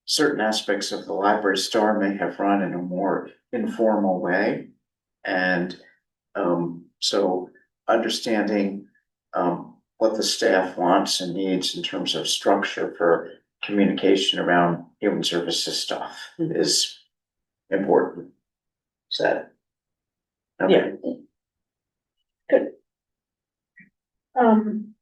certain aspects of the library Star may have run in a more informal way. And, so understanding, what the staff wants and needs in terms of structure for communication around human services stuff is important. So, okay. Good. Um.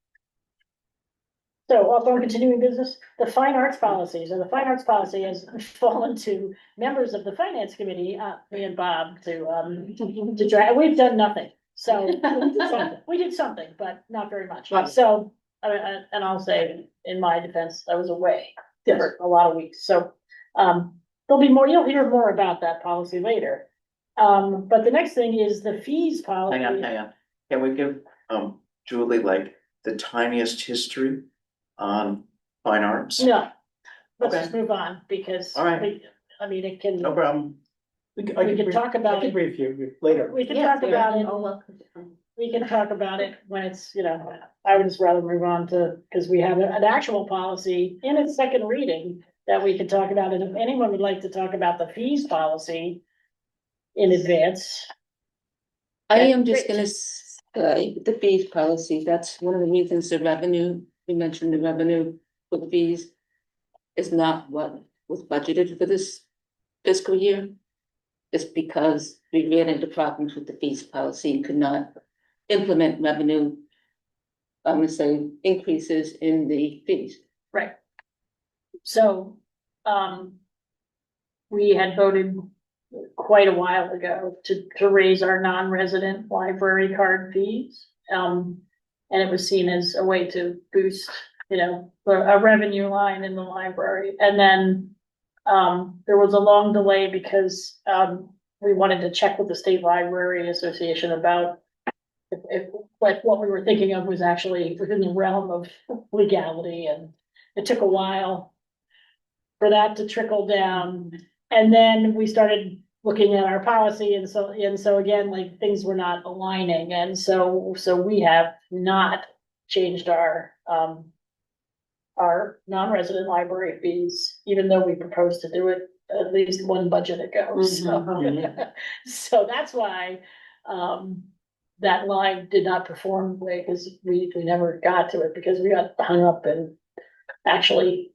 So also on continuing business, the fine arts policies, and the fine arts policy has fallen to members of the finance committee, me and Bob, to drag, we've done nothing. So we did something, but not very much. Right. So, and I'll say, in my defense, I was away for a lot of weeks, so, there'll be more, you'll hear more about that policy later. But the next thing is the fees policy. Hang on. Can we give, Julie like the tiniest history on fine arts? No, let's Okay. just move on, because. All right. I mean, it can, No problem. we can talk about I can it, brief you later. we can Yeah, talk about it, Oh, welcome to come. we can talk about it when it's, I would just rather move on to, because we have an actual policy in its second reading that we could talk about, and if anyone would like to talk about the fees policy in advance. I Yeah, am just great. gonna say, the fees policy, that's one of the reasons the revenue, we mentioned the revenue for the fees is not what was budgeted for this fiscal year. It's because we ran into problems with the fees policy and could not implement revenue. I'm gonna say increases in the fees. Right. So, we had voted quite a while ago to raise our non-resident library card fees. And it was seen as a way to boost, a revenue line in the library. And then, there was a long delay because, we wanted to check with the State Library Association about if what we were thinking of was actually within the realm of legality, and it took a while for that to trickle down. And then we started looking at our policy, and so again, like, things were not aligning, and so we have not changed our non-resident library fees, even though we proposed to do it at least one budget ago, so. So that's why, that line did not perform the way, because we never got to it, because we got hung up in actually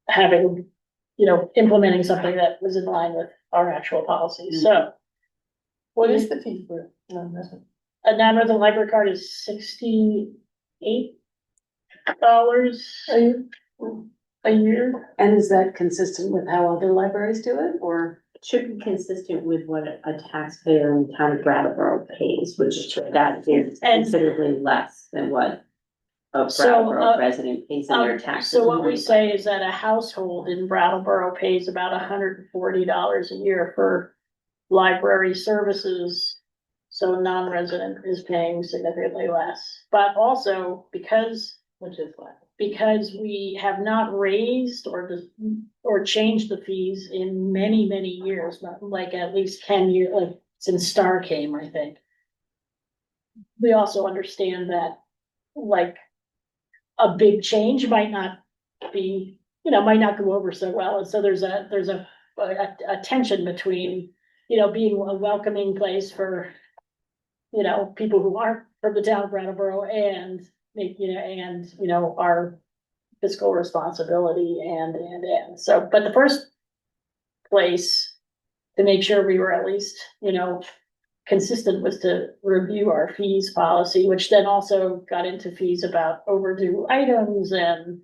having, implementing something that was in line with our actual policy, so. What is the fee for non-resident? A non-resident library card is $68 a year. And is that consistent with how other libraries do it, or? It should be consistent with what a taxpayer in the town of Brattleboro pays, which that is And- considerably less than what a So, Brattleboro resident pays in their taxes. So what we say is that a household in Brattleboro pays about $140 a year for library services. So non-resident is paying significantly less, but also because we have not raised or changed the fees in many, many years, like at least 10 years, like since Star came, I think. We also understand that, like, a big change might not be, might not go over so well, and so there's a tension between, being a welcoming place for, people who aren't from the town of Brattleboro, and our fiscal responsibility, and so, but the first place to make sure we were at least, consistent was to review our fees policy, which then also got into fees about overdue items and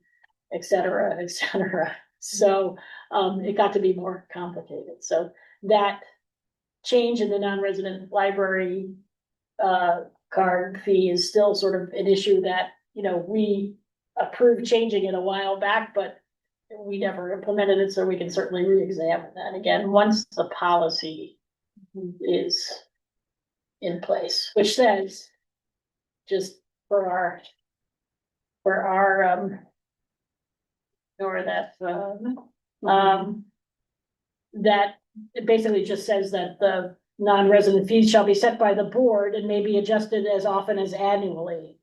et cetera, et cetera. So, it got to be more complicated. So that change in the non-resident library card fee is still sort of an issue that, we approved changing it a while back, but we never implemented it, so we can certainly re-examine that again once the policy is in place, which says, just for our or that that it basically just says that the non-resident fees shall be set by the board and may be adjusted as often as annually.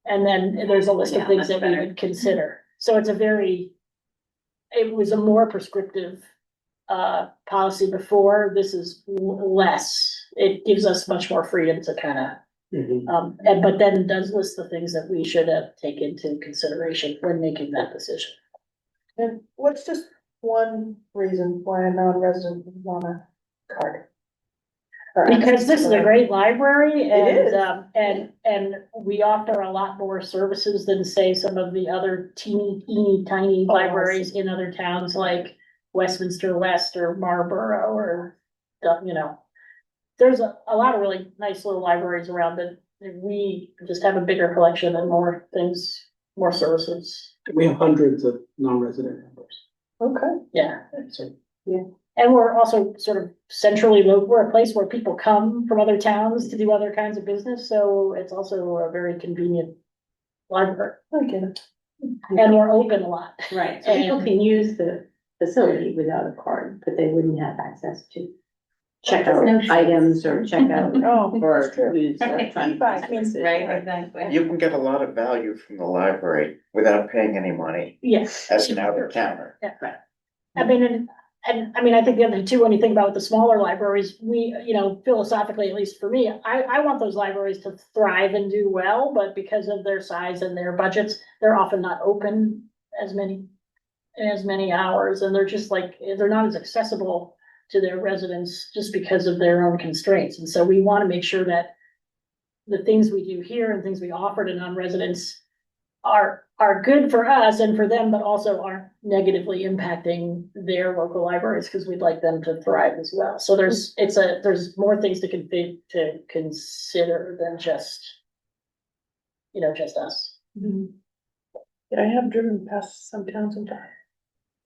And then there's a list of things that we would consider. So it was a more prescriptive policy before. This is less. It gives us much more freedom to kind of, but then it does list the things that we should take into consideration when making that decision. And what's just one reason why a non-resident would want a card? Because this is a great library is. and we offer a lot more services than say some of the other teeny tiny Oh, I libraries in other towns like Westminster West or Marlborough or, you know. There's a lot of really nice little libraries around that we just have a bigger collection and more things, more services. We have hundreds of non-resident members. Okay. Yeah. So And we're also sort of centrally located, we're a place where people come from other towns to do other kinds of business, so it's also a very convenient library. Okay. And we're open a lot. Right, so people And- can use the facility without a card, but they wouldn't have access to check out No fees. items or check out. Oh, Or that's true. use electronic devices. Right, exactly. You can get a lot of value from the library without paying any money Yes. as an out of towner. Yeah, right. I mean, and I mean, I think the other two, when you think about the smaller libraries, we, you know, philosophically, at least for me, I want those libraries to thrive and do well, but because of their size and their budgets, they're often not open as many hours, and they're just like, they're not as accessible to their residents just because of their own constraints. And so we want to make sure that the things we do here and things we offer to non-residents are good for us and for them, but also aren't negatively impacting their local libraries, because we'd like them to thrive as well. So there's more things to consider than just, you know, just us. Yeah, I have driven past some towns and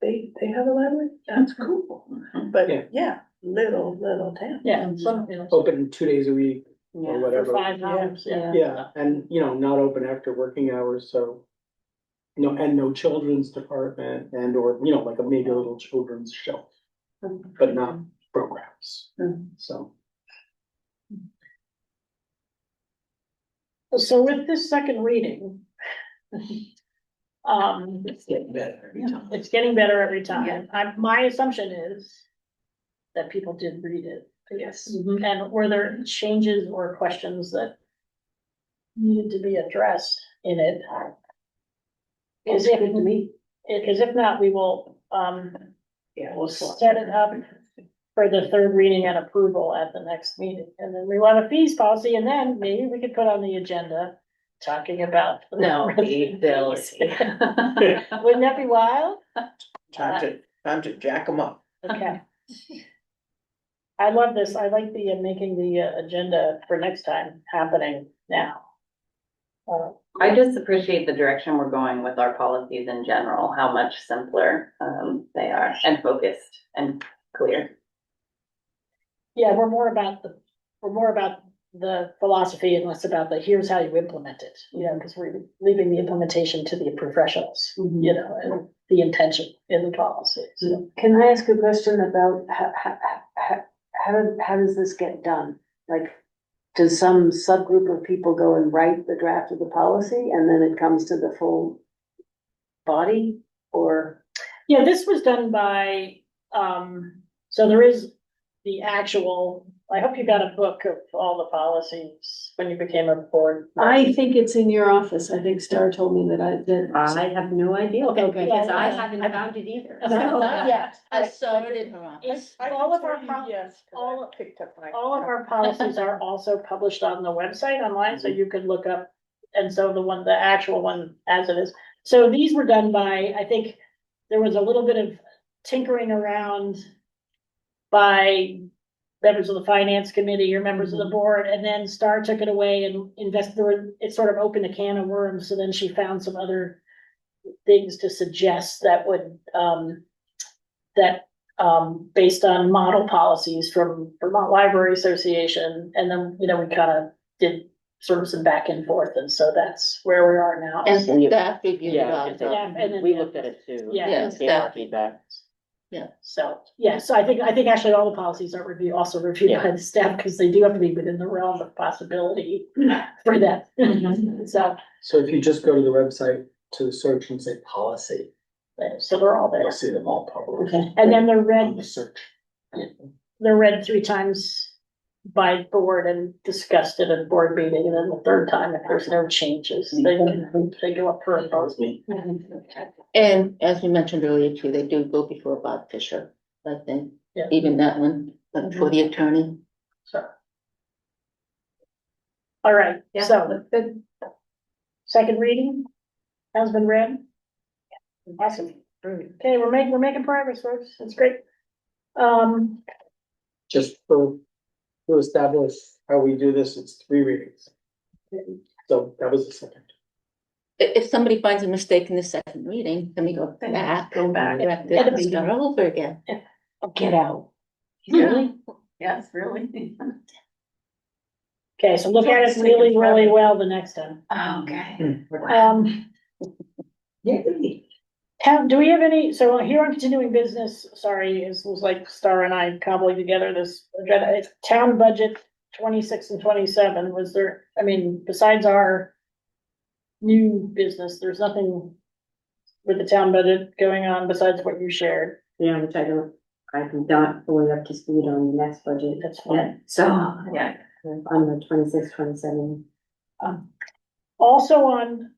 they have a library, that's cool, but Yeah. yeah, little town. Yeah, some, you know, open 2 days a week or Yeah. for whatever. $5, yeah. Yeah, and you know, not open after working hours, so. No children's department and or, you know, like maybe a little children's shelf, but not programs, so. So with this second reading, It's getting better every time. it's getting better every time. My assumption is that people did read it. Yes. And were there changes or questions that needed to be addressed in it? It's good to me. Because if not, we will, Yeah. we'll set it up for the third reading and approval at the next meeting. And then we will have a fees policy, and then maybe we could put on the agenda talking about. No, fees. Wouldn't that be wild? Time to jack them up. Okay. I love this. I like the making the agenda for next time happening now. I just appreciate the direction we're going with our policies in general, how much simpler they are and focused and clear. Yeah, we're more about the philosophy and less about the here's how you implement it, you know, because we're leaving the implementation to the professionals, you know, and the intention in the policy. So, Can I ask a question about how does this get done? Like, does some subgroup of people go and write the draft of the policy and then it comes to the full body, or? yeah, this was done by, so there is the actual, I hope you got a book of all the policies when you became a board. I think it's in your office. I think Star told me that I have no idea, Okay, because yeah, I yeah. haven't found it either. No, not yet. I saw it in her office. It's all of our, all of our policies are also published on the website online, so you could look up. And so the actual one as it is. So these were done by, I think there was a little bit of tinkering around by members of the finance committee or members of the board, and then Star took it away and it sort of opened a can of worms. So then she found some other things to suggest that would, based on model policies from Vermont Library Association. And then, you know, we kind of did sort of some back and forth. And so that's where we are now. And staff reviewed it all. Yeah, and then- We looked at it too. Yeah. Yeah, staff. Feedback. So, yeah, so I think actually all the policies are also reviewed by the staff, because they do have to be within the realm of possibility for that. So, So if you just go to the website to the search and say policy, so they're all there. you'll see them all published. Okay, and then they're On read, the search. they're read 3 times by board and discussed at a board meeting, and then the third time, if there's no changes, they go up for a vote. And as we mentioned earlier too, they do go before Bob Fisher, I think, Yeah. even that one, but for the attorney. So. All right, Yeah, so that's good. second reading has been read. Awesome. Okay, we're making progress, folks. That's great. Just to establish how we do this, it's 3 readings. So that was the second. If somebody finds a mistake in the second reading, then we go back. Go back. Correct it, and start all over again. Get out. Really? Yes, really. Okay, so look at it really, really well the next time. Okay. Do we have any, so here on continuing business, sorry, it was like Star and I cobbling together this agenda, it's town budget 26 and 27, was there, I mean, besides our new business, there's nothing with the town budget going on besides what you shared. Yeah, which I'm not fully up to speed on the next budget. That's fine. So, Yeah. on the 26, 27. Also on,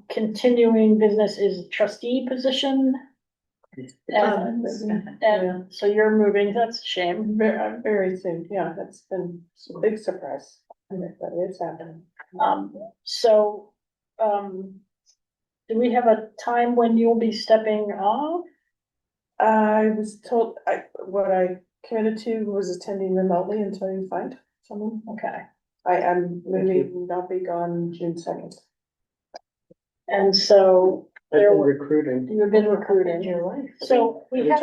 continuing business is trustee position. And so you're moving, that's a shame. Very soon, yeah, that's been a big surprise, but it's happening. So, do we have a time when you'll be stepping off? I was told, what I committed to was attending remotely until you find someone. Okay, I am moving, I'll be gone June 2nd. and so I've there been were, recruiting. you've been recruiting. Your life. So we had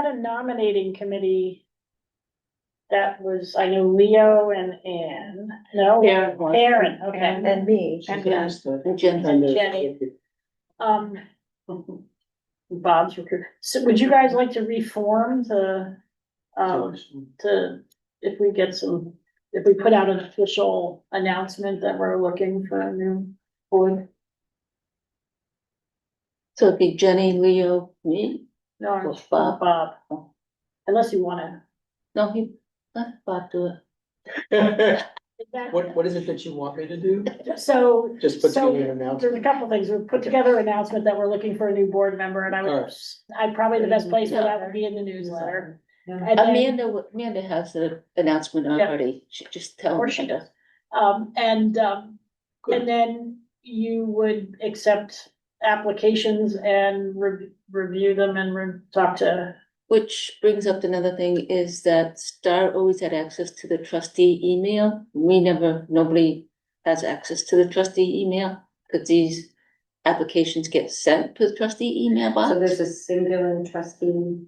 a nominating committee. That was, I know Leo and Ann, no? Aaron, okay. And me. And Yeah. And Jen, And Jenny. Bob's recruit. So would you guys like to reform the, if we get some, if we put out an official announcement that we're looking for a new board? so it'd be Jenny, Leo, me, No, Well, Bob. Bob. Unless you wanna. no, let Bob do it. What is it that you want me to do? So. Just put so together an There's a announcement? couple things. We've put together an announcement that we're looking for a new board member and I'd probably the best place for that would be in the newsletter. And then, Amanda has the announcement already, she just tell or me. she does. And then you would accept applications and review them and talk to. Which brings up another thing is that Star always had access to the trustee email. Nobody has access to the trustee email, because these applications get sent to the trustee email box. So there's a singular trustee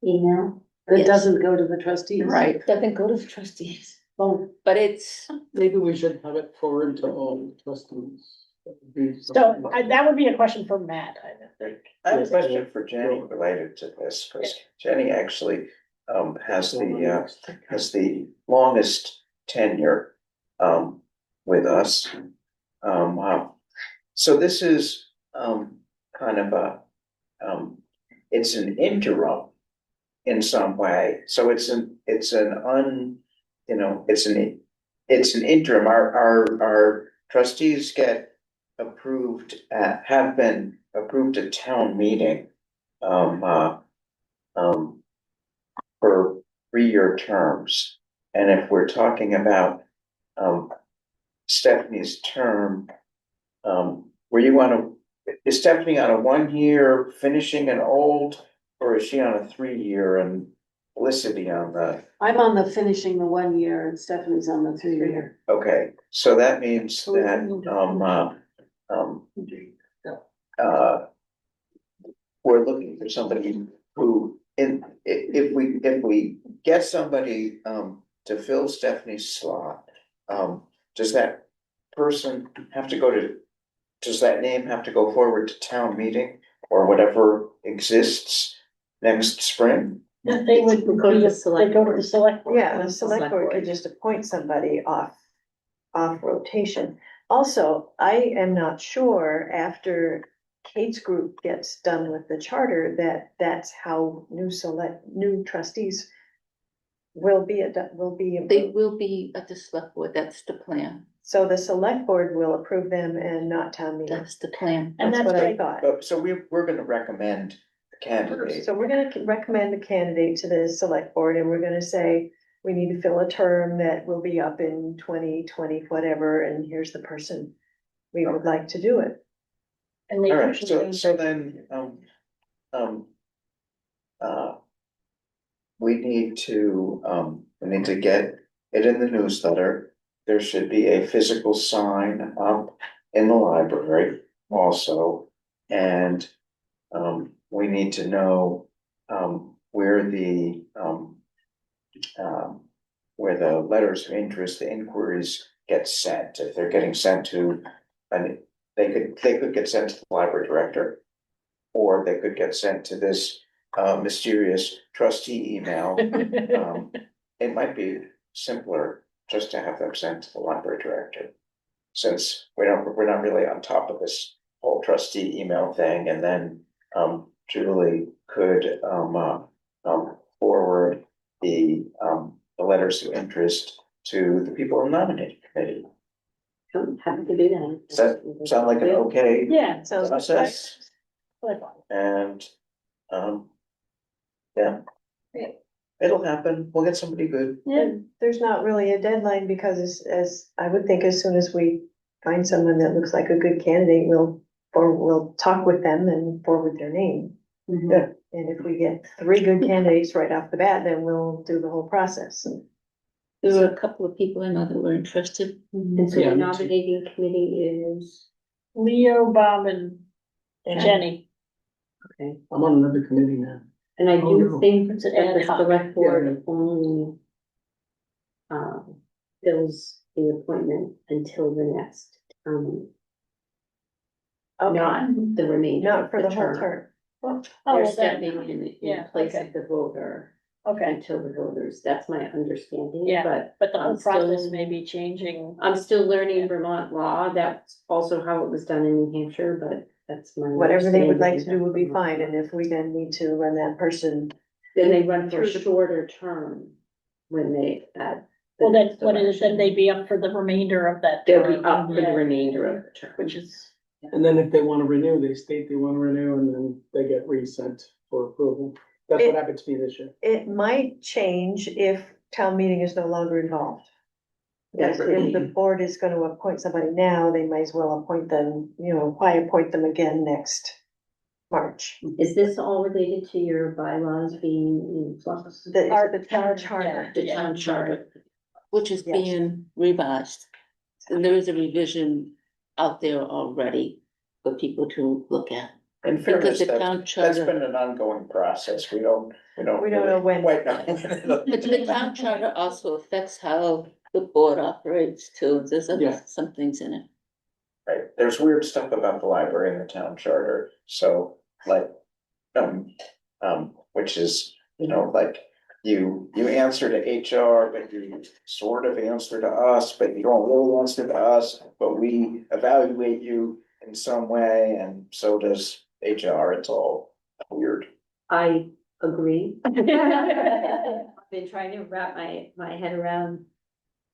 email. It Yes. doesn't go to the trustees. Right. Doesn't go to the trustees, Well, but it's, Maybe we should have it forward to all trustees. That would be So something. that would be a question for Matt, I think. I have a question for Jenny related to this, because Jenny actually has the longest tenure with us. So this is kind of it's an interim in some way. So it's an interim. Our trustees get approved have been approved at town meeting for 3-year terms. And if we're talking about Stephanie's term, is Stephanie on a 1-year finishing an old, or is she on a 3-year and Felicity on the? I'm on the finishing the 1 year and Stephanie's on the 3 year. Okay, so that means that we're looking for somebody who, if we get somebody to fill Stephanie's slot, does that person have to does that name have to go forward to town meeting or whatever exists next spring? They would Go to the select they go to the board. select board. Yeah, the select board could just appoint somebody off rotation. Also, I am not sure after Kate's group gets done with the charter that's how new trustees will be. they will be at the select board, that's the plan, So the select board will approve them and not town meeting. that's the plan. And That's that's what I great. thought. So we're gonna recommend a candidate. So we're gonna recommend a candidate to the select board and we're gonna say, we need to fill a term that will be up in 2020, whatever, and here's the person we would like to do it. And they All right, usually- so then, we need to get it in the newsletter. There should be a physical sign up in the library also. And, we need to know, where the letters of interest, the inquiries get sent, if they're getting sent to, and they could get sent to the library director. Or they could get sent to this mysterious trustee email. It might be simpler just to have them sent to the library director. Since we're not really on top of this whole trustee email thing, and then Julie could forward the letters of interest to the people in the nominating committee. I'm happy to do that. Does that sound like an okay Yeah, Sounds process? And, yeah. It'll happen, we'll get somebody good. yeah, There's not really a deadline because as I would think, as soon as we find someone that looks like a good candidate, we'll talk with them and forward their name. Mhm. And if we get 3 good candidates right off the bat, then we'll do the whole process. There were a couple of people I know that were interested. And so Yeah, the me too. nominating committee is, Leo, Bob and Okay. Jenny. okay, I'm on another committee now. and I Oh, do no. think It's that an the ad hoc. select board only fills the appointment until the next, not the remainder Not of for the the whole term. term. Oh, They're well, that, stepping in yeah, place okay. of the voter okay, until the voters, that's my understanding, Yeah, but. but the whole I'm still- process may be changing. I'm still learning Vermont law, that's also how it was done in New Hampshire, but that's my. Whatever they would like to understanding do would be of fine, Vermont and if we then need to run that person, Then they run for a Through the- shorter term when they, Well, then, what is it, then they'd be up for the remainder of that they'll be term. up for the Yeah, remainder of the term. which is, And then if they wanna renew, they state they wanna renew, and then they get resent for approval. That's what happened to me this year. it might change if town meeting is no longer involved. That Because could if be. the board is gonna appoint somebody now, they might as well appoint them, why appoint them again next March? Is this all related to your bylaws being in flux? The town charter, charter. The town charter, which is Yes. being revised. And there is a revision out there already for people to look at. In Because fairness, the that's, town that's charter, been an ongoing process, we don't We don't know really when. quite know. but the town charter also affects how the board operates too. There's Yeah. some things in it. Right, there's weird stuff about the library and the town charter, so like, which is, like, you answer to HR, but you sort of answer to us, but you don't really answer to us, but we evaluate you in some way, and so does HR, it's all weird. I agree. I've been trying to wrap my head around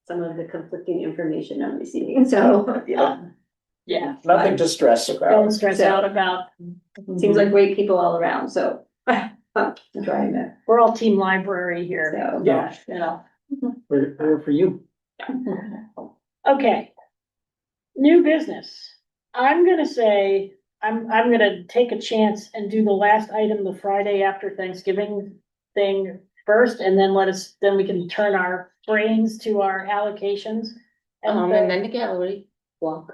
some of the conflicting information I'm receiving, so. yeah, Nothing to stress don't about. stress So- out about, Seems like great people all around, so. I'm trying to, we're all team library here. so. Yeah. We're for you. Okay. New business. I'm gonna say, I'm gonna take a chance and do the last item, the Friday after Thanksgiving thing first, and then then we can turn our brains to our allocations. And then the gallery walk.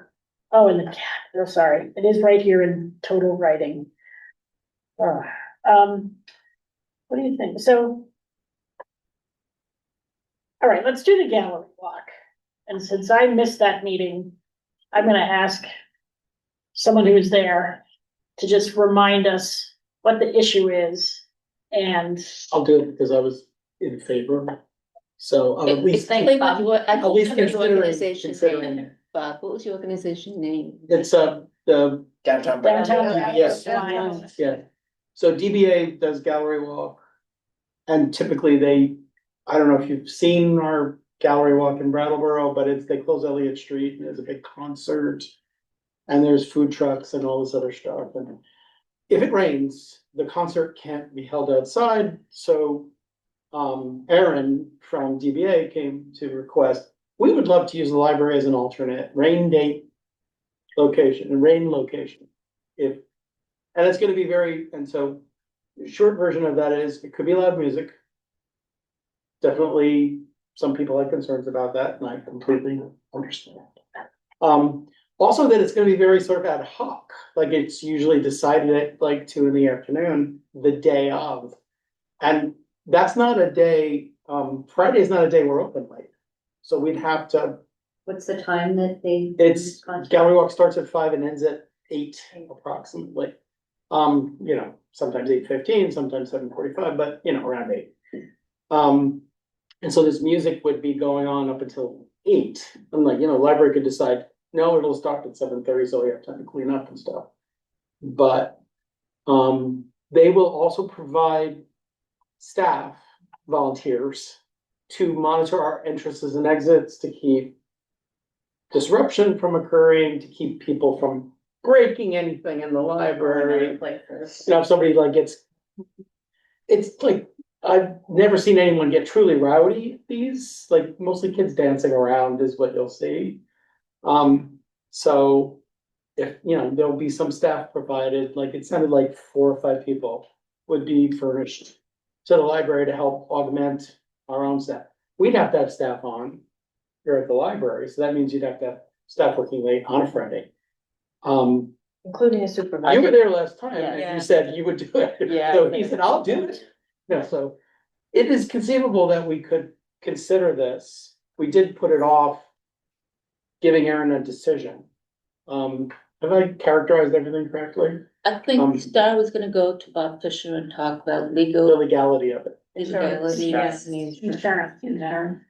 Oh, and the cat, oh, sorry, it is right here in total writing. What do you think? So. All right, let's do the gallery walk. And since I missed that meeting, I'm gonna ask someone who was there to just remind us what the issue is. And I'll do it because I was in favor. So I'll at least, Explain what you were, at least your considering, organization considering. name. Bob, what was your organization name? It's the Downtown. downtown. Yes. Alliance. Yeah, so DBA does gallery walk. And typically I don't know if you've seen our gallery walk in Brattleboro, but they close Elliott Street and there's a big concert. And there's food trucks and all this other stuff, and if it rains, the concert can't be held outside, so Aaron from DBA came to request, we would love to use the library as an alternate rain date location, and rain location. If, and it's gonna be very, and so the short version of that is, it could be loud music. Definitely, some people had concerns about that, and I completely understand. Also that it's gonna be very sort of ad hoc, like it's usually decided at like 2 PM, the day of. And that's not a day, Friday is not a day we're open late. So we'd have to, What's the time that they? it's, gallery walk starts at 5 and ends at 8 approximately. You know, sometimes 8:15, sometimes 7:45, but you know, around 8. And so this music would be going on up until 8. I'm like, you know, library could decide, no, it'll start at 7:30, so we have time to clean up and stuff. But, they will also provide staff, volunteers, to monitor our entrances and exits, to keep disruption from occurring, to keep people from breaking anything in the library. You know, if somebody like gets, it's like, I've never seen anyone get truly rowdy at these, like mostly kids dancing around is what you'll see. So if, you know, there'll be some staff provided, like it sounded like 4 or 5 people would be furnished to the library to help augment our own staff. We'd have to have staff on here at the library, so that means you'd have to have staff working late on a Friday. Including a supervisor. You were there last time and Yeah. you said you would do it. Yeah. So he said, I'll do it. No, so it is conceivable that we could consider this. We did put it off giving Aaron a decision. Have I characterized everything correctly? I think Star was gonna go to Bob Fisher and talk about The legal. legality of it. Legality. Yes. Insurance.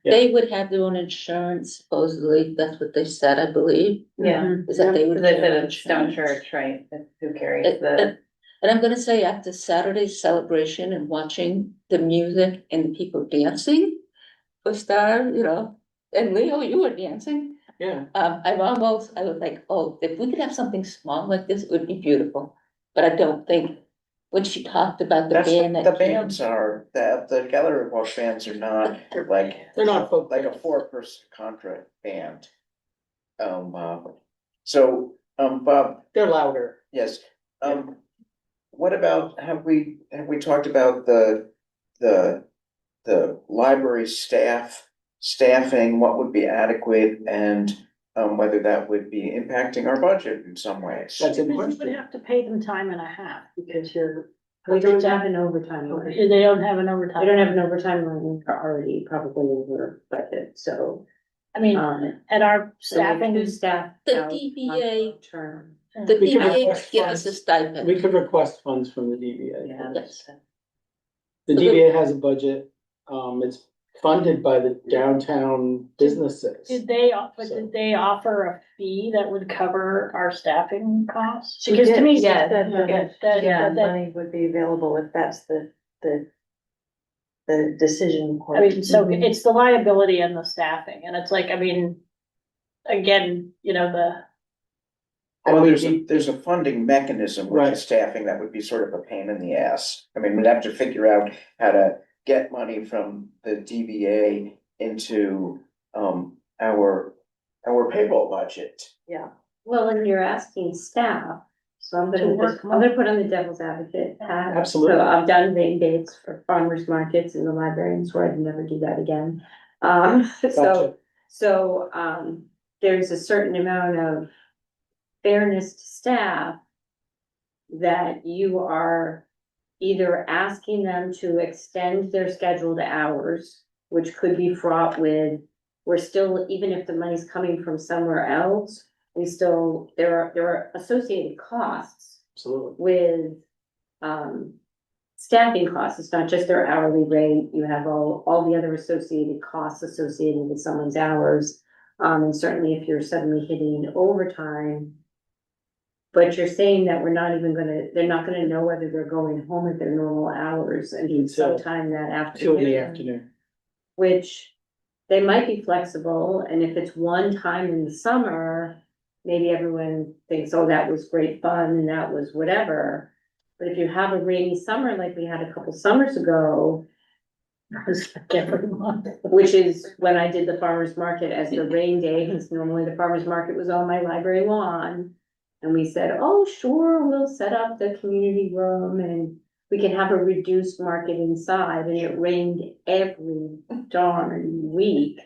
They would have their own insurance supposedly, that's what they said, I believe. Yeah. Is that they would. They have their said it's Stone insurance. Church, right, that's who carries And- the. And I'm gonna say after Saturday's celebration and watching the music and the people dancing for Star, you know, and Leo, you were dancing. Yeah. I was like, oh, if we could have something small like this, it would be beautiful. But I don't think, when she talked about the That's, band. the bands are, the gallery walk bands are not like, They're not folk. like a 4-person contract band. So, Bob, They're louder. yes, what about, have we talked about the library staffing, what would be adequate, and whether that would be impacting our budget in some ways? That's a Because you would question. have to pay them time and a half, because We don't have an overtime line. they don't have an overtime. We don't have an overtime line, we're already probably over budget, so. I mean, and our So we have staffing 2 is, staff. The out DBA on term. The We could DBA request give us a funds. stipend. We could request funds from the DBA. Yeah. Yes. The DBA has a budget, it's funded by the downtown businesses. did they offer a fee that would cover our staffing costs? She Because to did, me, yeah, that- money would be available if that's the decision I point. mean, so it's the liability and the staffing, and it's like, I mean, again, you know, Well, there's a funding mechanism with the Right. staffing that would be sort of a pain in the ass. I mean, we'd have to figure out how to get money from the DBA into our payroll budget. Well, and you're asking staff, so I'm To gonna, work I'm gonna put on the devil's advocate hat. Absolutely. So I've done rain dates for farmers markets in the library, and swore I'd never do that again. Gotcha. So, there's a certain amount of fairness to staff that you are either asking them to extend their scheduled hours, which could be fraught with, we're still, even if the money's coming from somewhere else, we still, there are associated costs Absolutely. with, staffing costs. It's not just their hourly rate. You have all the other associated costs associated with someone's hours. And certainly if you're suddenly hitting overtime, but you're saying that they're not gonna know whether they're going home at their normal hours and Until sometime that 2 in the afternoon. afternoon. Which they might be flexible, and if it's one time in the summer, maybe everyone thinks, oh, that was great fun and that was whatever. But if you have a rainy summer like we had a couple summers ago, It's like every month. which is when I did the farmer's market as the rain day, because normally the farmer's market was on my library lawn. And we said, oh, sure, we'll set up the community room and we can have a reduced market inside, and it rained every darn week.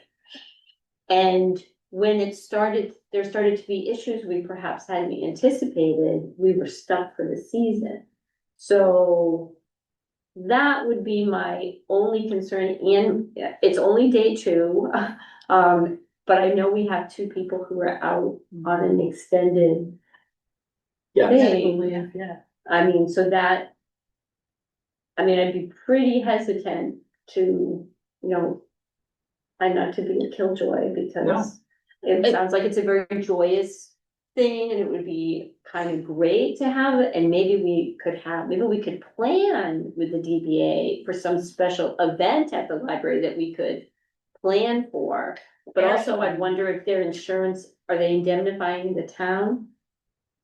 And when there started to be issues we perhaps hadn't anticipated, we were stuck for the season. So that would be my only concern, and it's only day 2. But I know we have 2 people who are out on an extended Yeah. thing. Yeah. I mean, so that, I mean, I'd be pretty hesitant to, try not to be a killjoy, because it sounds like it's a very joyous thing, and it would be kind of great to have it, and maybe we could plan with the DBA for some special event at the library that we could plan for. But also, I wonder if their insurance, are they indemnifying the town?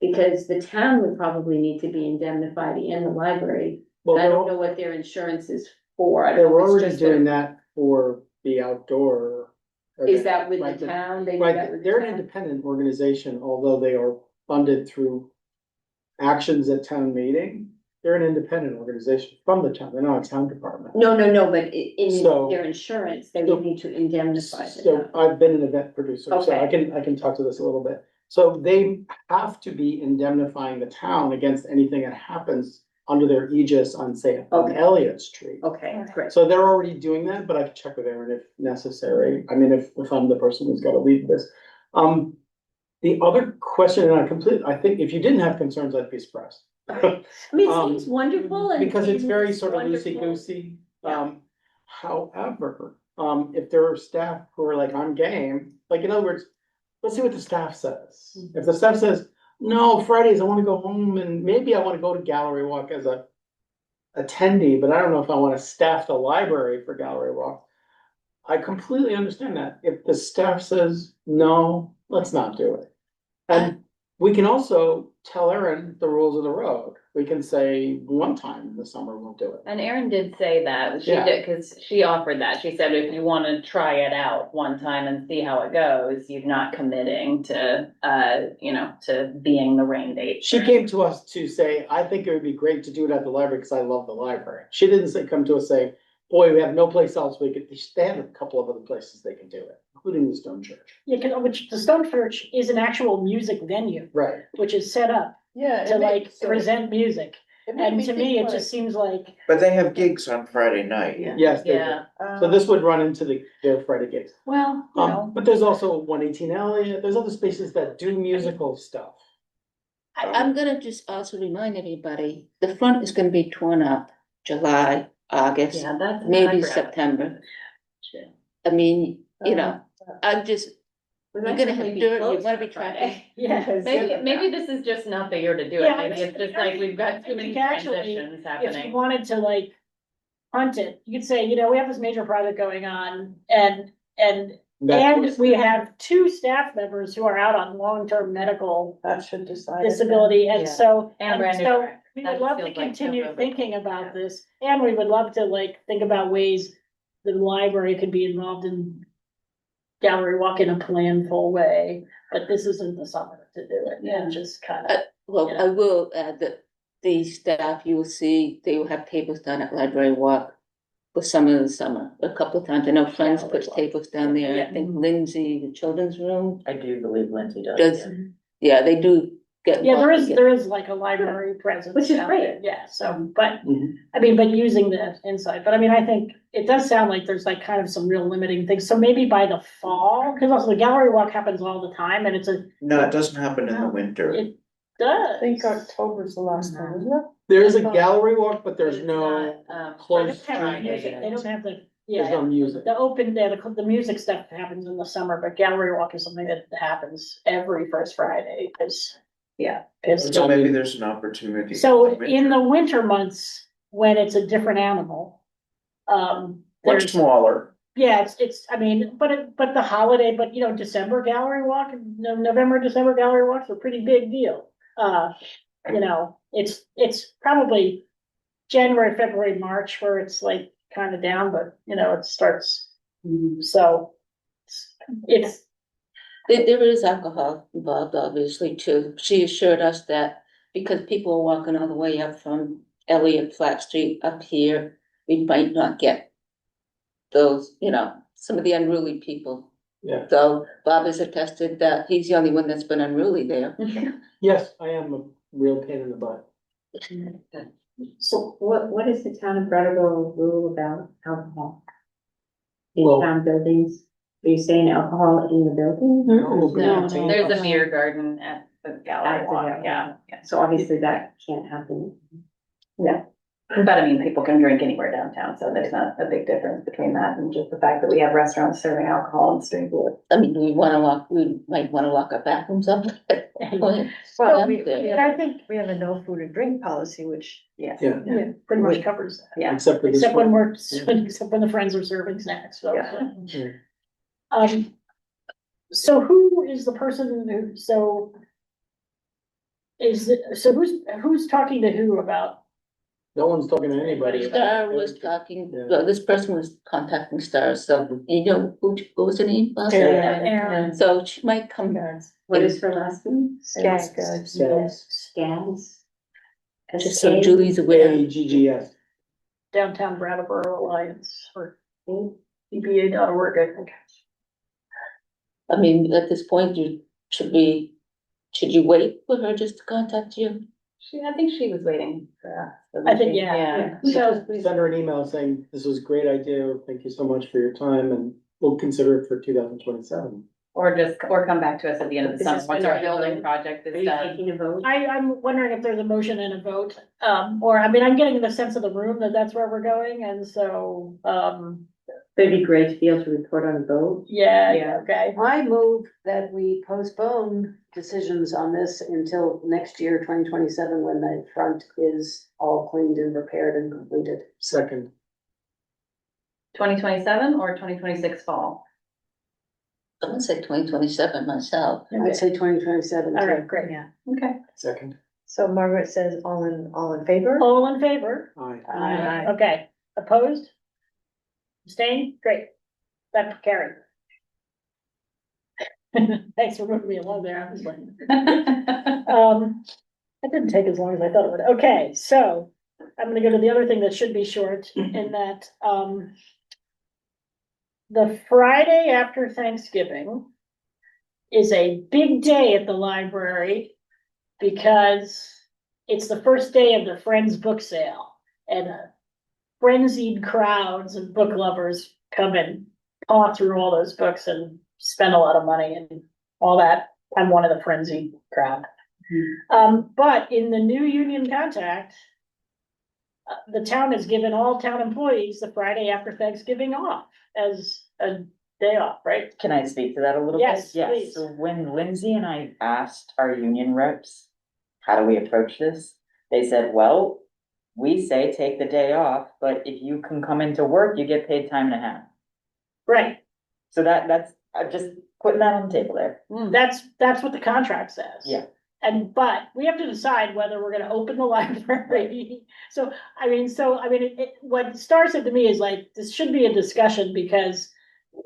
Because the town would probably need to be indemnified and the library. Well, I don't know what their insurance is for. I they don't know were if it's already just doing their- that for the outdoor. Is that with Right, the town? They do Right, that with the they're an town? independent organization, although they are funded through actions at town meeting. They're an independent organization from the town, they're not a town department. No, but in So- their insurance, they so- would need to indemnify the So town. I've been an event producer, so I Okay. can talk to this a little bit. So they have to be indemnifying the town against anything that happens under their aegis on, say, on Okay. Elliott Street. Okay, great. So they're already doing that, but I can check with Aaron if necessary. I mean, if I'm the person who's gotta lead this. The other question, and I think if you didn't have concerns, I'd be surprised. I mean, it Um, seems wonderful and. Because it's very seems sort of wonderful. loosey-goosey. Yeah. However, if there are staff who are like, I'm game, like, in other words, let's see what the staff says. If the staff says, no, Fridays, I wanna go home and maybe I wanna go to Gallery Walk as a attendee, but I don't know if I wanna staff the library for Gallery Walk. I completely understand that. If the staff says, no, let's not do it. And we can also tell Erin the rules of the road. We can say, one time in the summer, we'll do it. And Erin did say that, she Yeah. did, cause she offered that, she said if you wanna try it out one time and see how it goes, you're not committing to, to being the rain date. She came to us to say, I think it would be great to do it at the library because I love the library. She didn't say, come to us say, boy, we have no place else we could, they have a couple of other places they can do it, including the Stone Church. Yeah, which the Stone Church is an actual music venue, Right. which is set up Yeah. to like present music. And to me, it just seems like, But they have gigs on Friday night. Yeah. Yes, they do. Yeah, So this would run into their Friday gigs. well, But there's also 118 Elliott, there's other spaces that do musical stuff. I'm gonna just also remind everybody, the front is gonna be torn up July, August, yeah, that's. I maybe forgot. September. I mean, I'm just, you're gonna have dirt, you're gonna be tracking. yeah. Maybe this is just not the year to do Yeah, it, maybe it's just like we've got too many I think actually, transitions If you happening. wanted to like hunt it, you could say, we have this major project going on and we have 2 staff members who are out on long-term medical That should decide. disability, and Yeah. so, And and Randy so Frank. we That would love to feels like continue November. thinking about this, and we would love to like think about ways the library could be involved in Gallery Walk in a planful way, but this isn't the summer to do it, and just kind of. Well, Yeah. I will add that the staff, you will see, they will have tables down at Library Walk for some of the summer, a couple of times. I know Friends Gallery puts Walk. tables down there. I Yeah. think Lindsay, the children's room, I do believe Lindsay does. does, yeah, they do get. Yeah, involved. there is like a library presence. Which is out great. there, yeah, so, but, Mhm. I mean, but using the insight, but I mean, I think it does sound like there's like kind of some real limiting things, so maybe by the fall, cause also the Gallery Walk happens all the time, and No, it doesn't happen in the winter. it does. I think October's the last time, isn't it? There is a Gallery Walk, but there's It's no not, They close don't have the Friday. music, they don't have the, there's yeah, no music. the open, the music stuff happens in the summer, but Gallery Walk is something that happens every first Friday, cause, yeah. 'cause- So maybe there's an opportunity. So in in the winter. winter months, when it's a different animal, Much there's, smaller. yeah, I mean, but the holiday, but December Gallery Walk, November, December Gallery Walk's a pretty big deal. It's probably January, February, March, where it's like kind of down, but you know, it starts, so it's, There is alcohol involved, obviously, too. She assured us that because people are walking all the way up from Elliott Flat Street up here, we might not get those, you know, some of the unruly people. Yeah, So Bob has attested that he's the only one that's been unruly there. yes, I am a real pain in the butt. So what is the town of Brattleboro rule about alcohol? Well- In town buildings, are you saying alcohol in the building? No, There's a beer garden at the gallery walk, yeah. So obviously that can't happen. But I mean, people can drink anywhere downtown, so there's not a big difference between that and just the fact that we have restaurants serving alcohol and street food. I mean, we might wanna lock our bathrooms up. Well, I think, we have a no food or drink policy, which, Yeah, yeah, pretty much covers that. Yeah. except for this Except when one. except when the friends are serving snacks, so. Yeah. So who is the person who, so. So who's talking to who about? No one's talking to anybody. Star was talking, Yeah. well, this person was contacting Star, so you know, what was her name? Bob? Aaron. So she might come. What is her last name? Skaggs. Skaggs. Just so Julie's aware. AGGS. Downtown Brattleboro Alliance or DBA.org, I think. I mean, at this point, should you wait for her just to contact you? I think she was waiting for us. I think, yeah. So send her an email saying, this was a great idea, thank you so much for your time, and we'll consider it for 2027. Or come back to us at the end of the summer, once our building project Are is you done. taking a vote? I'm wondering if there's a motion and a vote, or, I mean, I'm getting the sense of the room that that's where we're going, and so, It'd be great to be able to report on a vote. yeah, okay. I move that we postpone decisions on this until next year, 2027, when the front is all cleaned and repaired and completed. Second, 2027 or 2026 fall? I would say 2027 myself. I'd say 2027. All right, great. Yeah. Okay. second, so Margaret says all in favor? All in favor? aye. Aye. Okay, opposed? Abstained? Great. That carried. Thanks for moving me along there. I was like, that didn't take as long as I thought it would. Okay, so I'm gonna go to the other thing that should be short in that, the Friday after Thanksgiving is a big day at the library because it's the first day of the Friends book sale, and frenzied crowds of book lovers come and paw through all those books and spend a lot of money and all that. I'm one of the frenzied crowd. But in the new union contract, the town has given all town employees the Friday after Thanksgiving off as a day off, right? Can I speak to that a little bit? Yes, please. So when Lindsay and I asked our union reps, how do we approach this? They said, well, we say take the day off, but if you can come into work, you get paid time and a half. Right, So that's, I'm just putting that on the table there. that's what the contract says. Yeah. But we have to decide whether we're gonna open the library. So, what Star said to me is like, this should be a discussion because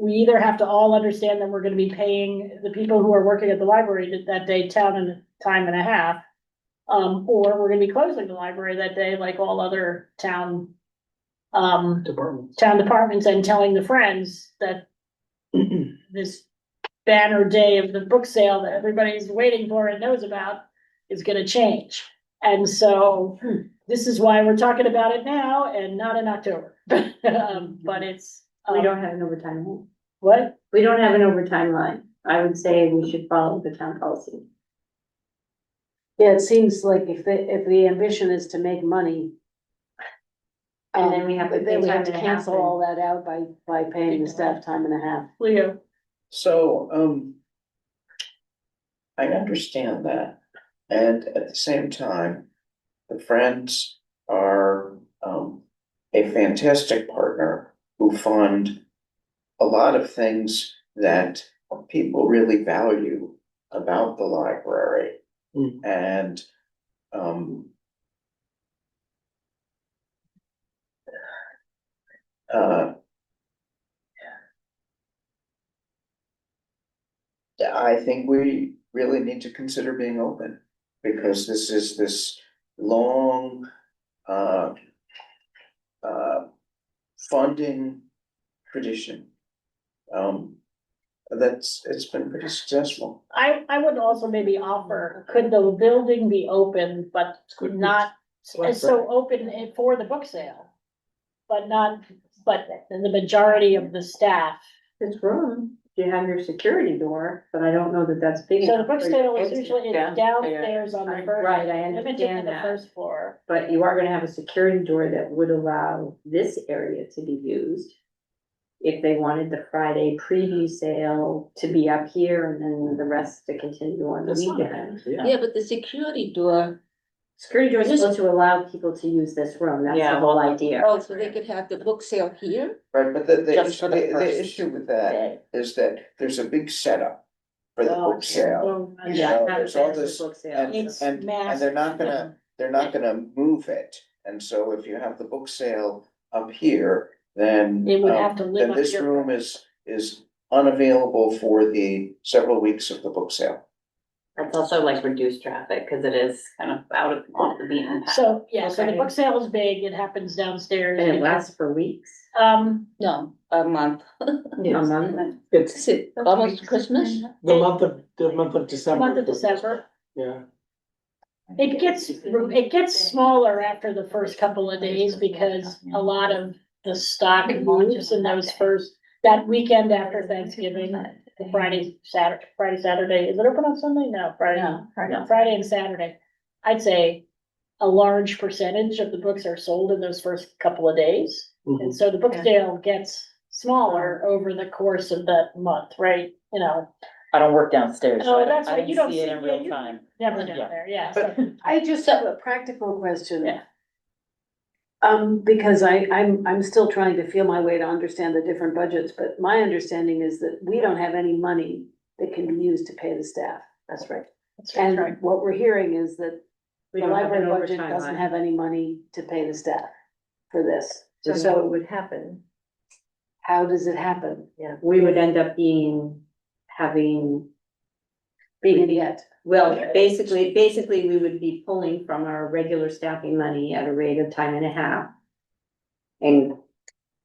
we either have to all understand that we're gonna be paying the people who are working at the library that day time and a half. Or we're gonna be closing the library that day like all other town departments and telling the Friends that this banner day of the book sale that everybody's waiting for and knows about is gonna change. And so this is why we're talking about it now and not in October. But it's. We don't have an overtime line. What? We don't have an overtime line. I would say we should follow the town policy. Yeah, it seems like if the ambition is to make money. And then we have to then pay we time have to and a half cancel and- all that out by paying the staff time and a half. Leo. So, I understand that, and at the same time, the Friends are, a fantastic partner who fund a lot of things that people really value about the library. And, I think we really need to consider being open, because this is this long, uh, funding tradition. It's been pretty successful. I would also maybe offer, could the building be open, but not, so open for the book sale? But not, but the majority of the staff. It's room, you have your security door, but I don't know that that's big So the enough. book for sale your is kids. usually Yeah. it's downstairs on the first. Right, I limited to understand the that. first floor. But you are gonna have a security door that would allow this area to be used. If they wanted the Friday preview sale to be up here and then the rest to continue on the That's not weekend. bad, Yeah, but the security door, Security door is supposed to allow people to use this room, that's the Yeah, whole well, idea. oh, so they could have the book sale here? Right, but the Just for the issue, the first issue with that day. is that there's a big setup for the Oh, book sale. well, You Yeah, know, have there's all massive this, book sale. and, It's and massive. they're not gonna move it. And so if you have the book sale up here, then, It would have to live then up this here. room is unavailable for the several weeks of the book sale. It's also like reduced traffic, cause it is kind of out of off the beaten path. So, yeah, so the Okay. book sale is big, it happens downstairs. And it lasts for weeks, No, a month. a month. It's Is it almost Christmas? the month of December. Month of December. Yeah, It gets smaller after the first couple of days because a lot of the stock moves in those that weekend after Thanksgiving, Friday, Saturday. Is it open on Sunday? No, Friday. No, Friday. No, Friday and Saturday. I'd say a large percentage of the books are sold in those first couple of days. And so the book sale gets smaller over the course of that month, right? You know, I don't work downstairs, so Oh, I that's right, didn't you don't see it see- in yeah, real you- time. never down Yeah. there, yeah. But- So- I just have a practical question. Yeah. Because I'm still trying to feel my way to understand the different budgets, but my understanding is that we don't have any money that can be used to pay the staff. That's right. That's right. And what we're hearing is that We the don't have an library budget overtime doesn't line. have any money to pay the staff for this. So how it So would happen, how does it happen? We would end up having, Being in debt. well, basically, we would be pulling from our regular staffing money at a rate of time and a half. And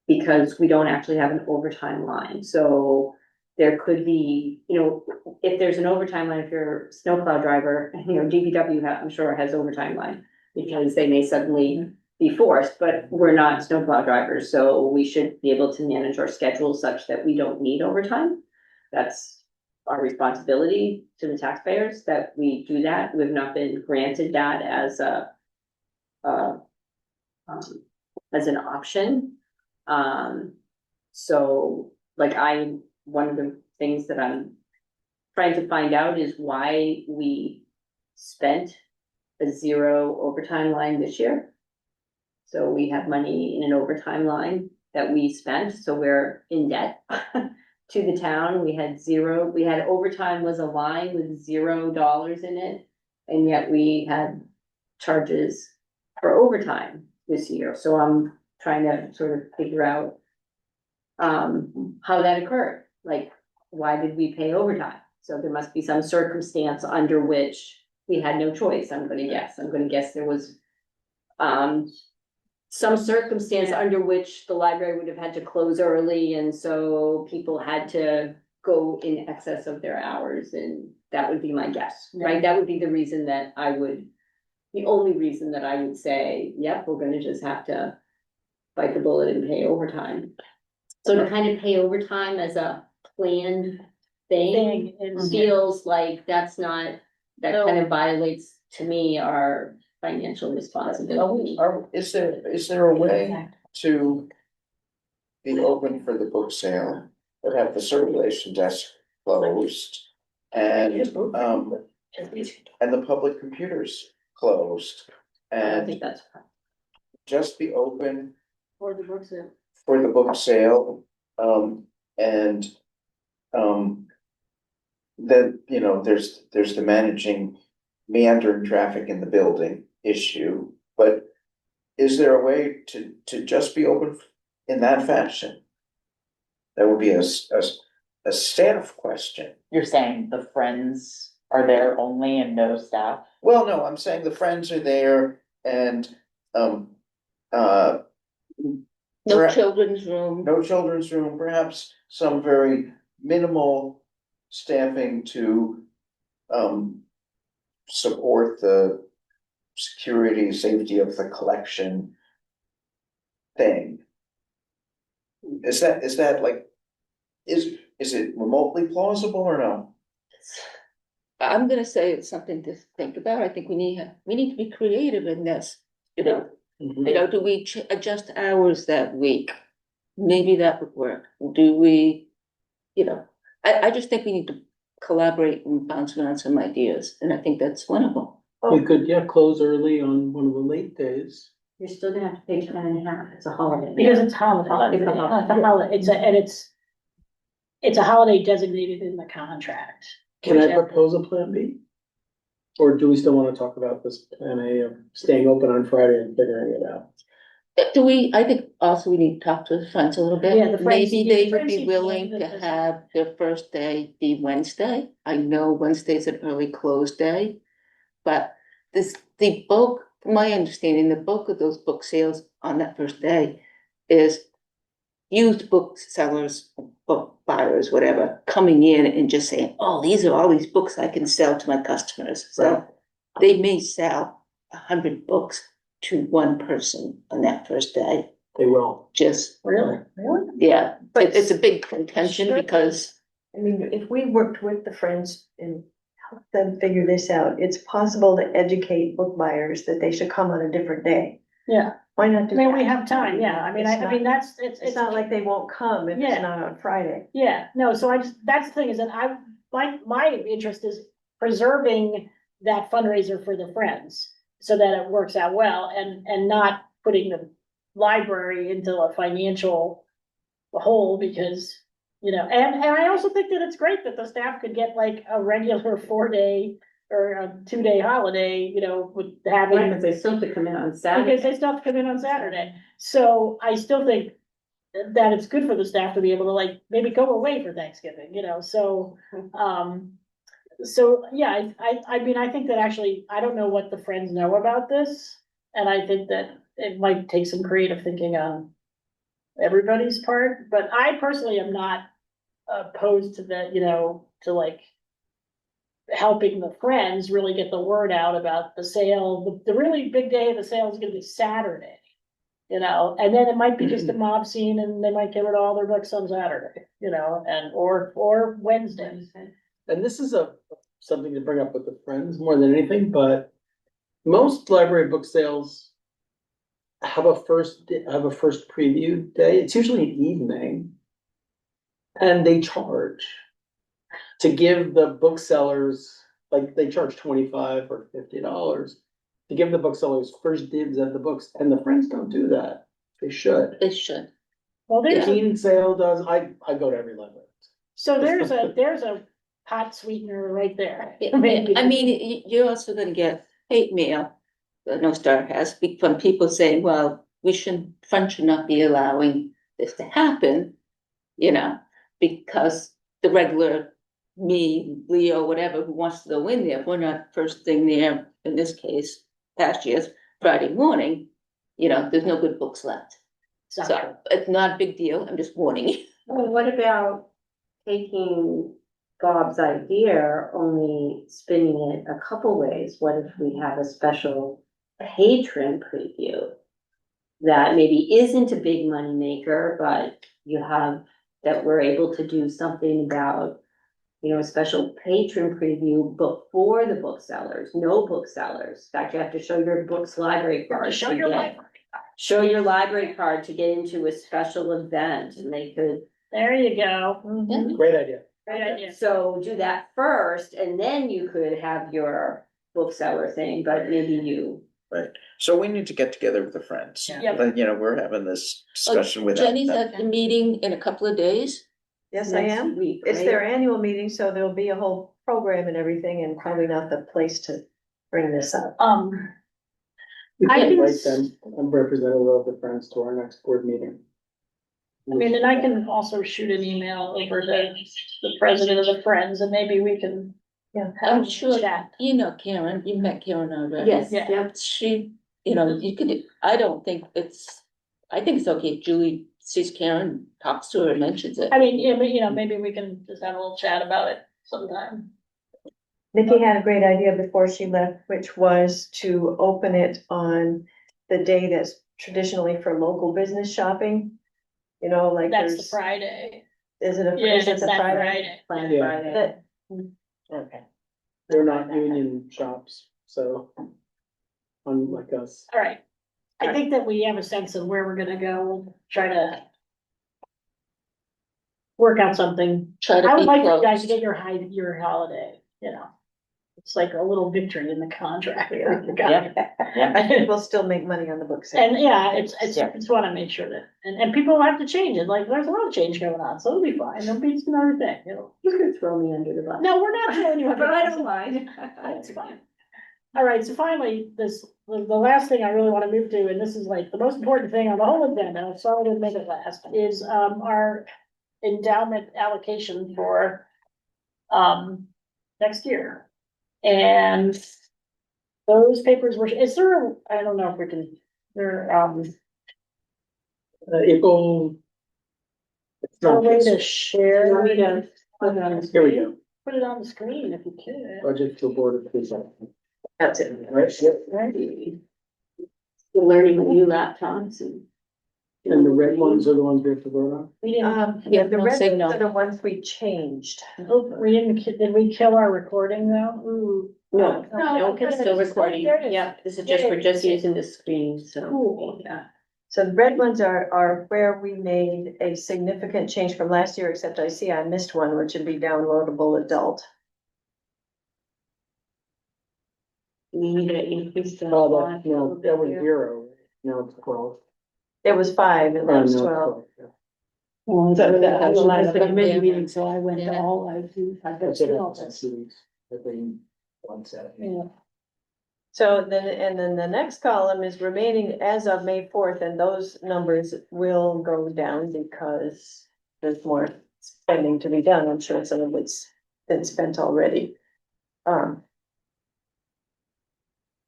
because we don't actually have an overtime line, so there could be, if there's an overtime line, if you're a snowplow driver, DPW I'm sure has overtime line. Because they may suddenly be forced, but we're not snowplow drivers, so we should be able to manage our schedule such that we don't need overtime. That's our responsibility to the taxpayers, that we do that. We've not been granted that as as an option. So like one of the things that I'm trying to find out is why we spent a 0 overtime line this year. So we have money in an overtime line that we spent, so we're in debt to the town. We had overtime was a line with $0 in it. And yet we had charges for overtime this year. So I'm trying to sort of figure out how that occurred. Like, why did we pay overtime? So there must be some circumstance under which we had no choice, I'm gonna guess there was some circumstance under which the library would have had to close early, and so people had to go in excess of their hours, and that would be my guess, right? That would be the only reason that I would say, yep, we're gonna just have to bite the bullet and pay overtime. So to kind of pay overtime as a planned thing feels like that kind of violates, to me, our financial responsibility. Is there a way to be open for the book sale, but have the circulation desk closed? And the public computers closed, I don't and think that's. just be open For the book sale. for the book sale, and, then, there's the managing meandering traffic in the building issue, but is there a way to just be open in that fashion. That would be a staff question. You're saying the Friends are there only and no staff? Well, no, I'm saying the friends are there and, uh, No Correct. children's room. no children's room, perhaps some very minimal staffing to, support the security, safety of the collection thing. Is that like, is it remotely plausible or no? I'm gonna say it's something to think about. I think we need to be creative in this, you know. Do we adjust hours that week? Maybe that would work. Do we, I just think we need to collaborate and bounce around some ideas, and I think that's one of them. We could, yeah, close early on one of the late days. You're still gonna have to pay 10.5, it's a holiday. Because it's holiday, Holiday. it's a holiday, it's a holiday designated in the contract. Can I Which- propose a plan B? Or do we still wanna talk about this plan A of staying open on Friday and figuring it out? I think also we need to talk to the friends a little bit. Yeah, the friends Maybe need- they the would friends be need to know willing that to this- have their first day be Wednesday. I know Wednesday's an early close day. But the bulk, from my understanding, the bulk of those book sales on that first day is used booksellers, book buyers, whatever, coming in and just saying, oh, these are all these books I can sell to my customers. So Right. they may sell 100 books to one person on that first day. They will. Just, Really? yeah, But- it's a big contention Sure. because I mean, if we worked with the friends and helped them figure this out, it's possible to educate book buyers that they should come on a different day. Yeah, Why not I do mean, we that? have time, yeah, I mean, It's not- that's, It's not like they won't come if Yeah. it's not on Friday. Yeah, no, so that's the thing is that my interest is preserving that fundraiser for the Friends. So that it works out well and not putting the library into a financial hole because, and I also think that it's great that the staff could get like a regular 4-day or a 2-day holiday, with having. Yeah, because they still have to come in on Because Saturday. they still have to come in on Saturday. So I still think that it's good for the staff to be able to like maybe go away for Thanksgiving, so yeah, I mean, I think that actually, I don't know what the Friends know about this. And I think that it might take some creative thinking on everybody's part, but I personally am not opposed to that, to like helping the Friends really get the word out about the sale. The really big day of the sale is gonna be Saturday. And then it might be just a mob scene and they might get rid of all their books on Saturday, or Wednesday. And this is something to bring up with the friends more than anything, but most library book sales have a first preview day. It's usually an evening. And they charge to give the booksellers, like they charge $25 or $50 to give the booksellers first dibs at the books, and the Friends don't do that. They should. they should. Well, The there's teen sale does, I go to every library. there's a hot sweetener right there. I mean, you're also gonna get hate mail, that No Star has, from people saying, well, Fund should not be allowing this to happen, because the regular me, Leo, whatever, who wants to go in there, we're not first thing there, in this case, past years, Friday morning, there's no good books left. It's not So true. it's not a big deal, I'm just warning you. Well, what about taking Bob's idea, only spinning it a couple ways? What if we have a special patron preview? That maybe isn't a big money maker, but you have, that we're able to do something about, a special patron preview before the booksellers, no booksellers. In fact, you have to show your book's library You have to card. show to your get- library. Show your library card to get into a special event, and they could. There you go. Great idea. Great idea. So do that first, and then you could have your bookseller thing, but maybe you. Right, so we need to get together with the friends. Yeah. We're having this discussion with Jenny's them. at the meeting in a couple of days. Yes, I Next am. week, It's right? their annual meeting, so there'll be a whole program and everything, and probably not the place to bring this up. We I can can invite s- them, a representative of the Friends to our next board meeting. I mean, and I can also shoot an email over to the president of the Friends, and maybe we can. Yeah. I'm sure, Chat. you know Karen, you met Karen already. Yes, Yeah. yep. She, you know, you could, I think it's okay if Julie sees Karen, talks to her and mentions it. I mean, yeah, but, you know, maybe we can just have a little chat about it sometime. Nikki had a great idea before she left, which was to open it on the day that's traditionally for local business shopping. You know, like That's the there's, Friday. is it Yeah, is it it's the that Friday? Friday. Yeah. That, okay. They're not union shops, so. Unlike us. All right. I think that we have a sense of where we're gonna go. We'll try to work out something. Try to I would be like for you guys to close. get your holiday, you know. It's like a little victory in the contract. Yeah. We'll still make money on the book sale. And yeah, it's Yeah. just wanna make sure that, and people have to change it, like, there's a lot of change going on, so it'll be fine, it'll be another thing, you know. You could throw me under the bus. No, we're not throwing you under. But I the bus. don't mind. It's fine. All right, so finally, the last thing I really wanna move to, and this is like the most important thing on the whole agenda, sorry to make it last, is, our endowment allocation for, next year. And those papers were, is there, I don't know if we can, there, April. It's a not way this to one. share. You want me to put it on the Here we screen? go. Put it on the screen if you can. Budget for Board of Appeals. That's it. Right, yeah. Ready. We're learning with new laptops and. And the red ones are the ones we have to vote on? We didn't, Yeah, The no red signal. ones are the ones we changed. we didn't, did we kill our recording though? Ooh. No, No, it's still recording. There it is. Yeah, this is just, we're just using the screen, so. Cool. Yeah. So the red ones are where we made a significant change from last year, except I see I missed one, which would be downloadable adult. We need to increase the. Oh, font that, a no, little bit that was there. 0. Now it's 12. It was 5 and Oh, now it's no, it's 12. yeah. Well, So that that was was the the committee yeah. meeting, so I went to Yeah. all, I've got That's it, all that's this. 2 weeks. Every one set. Yeah. So then the next column is remaining as of May 4th, and those numbers will go down because there's more spending to be done. I'm sure some of it's been spent already.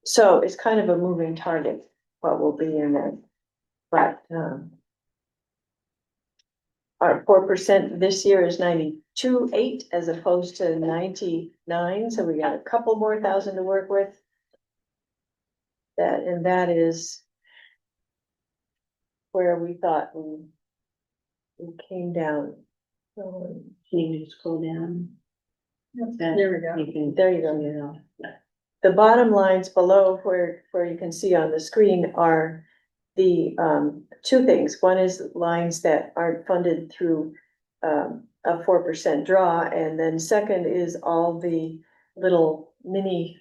So it's kind of a moving target, what will be in there. But, our 4% this year is 92.8 as opposed to 99, so we got a couple more thousand to work with. That is where we thought we came down. So, Can you just scroll down? There we go. You can, there you go. you know. The bottom lines below where you can see on the screen are the, two things. One is lines that aren't funded through, a 4% draw. And then second is all the little mini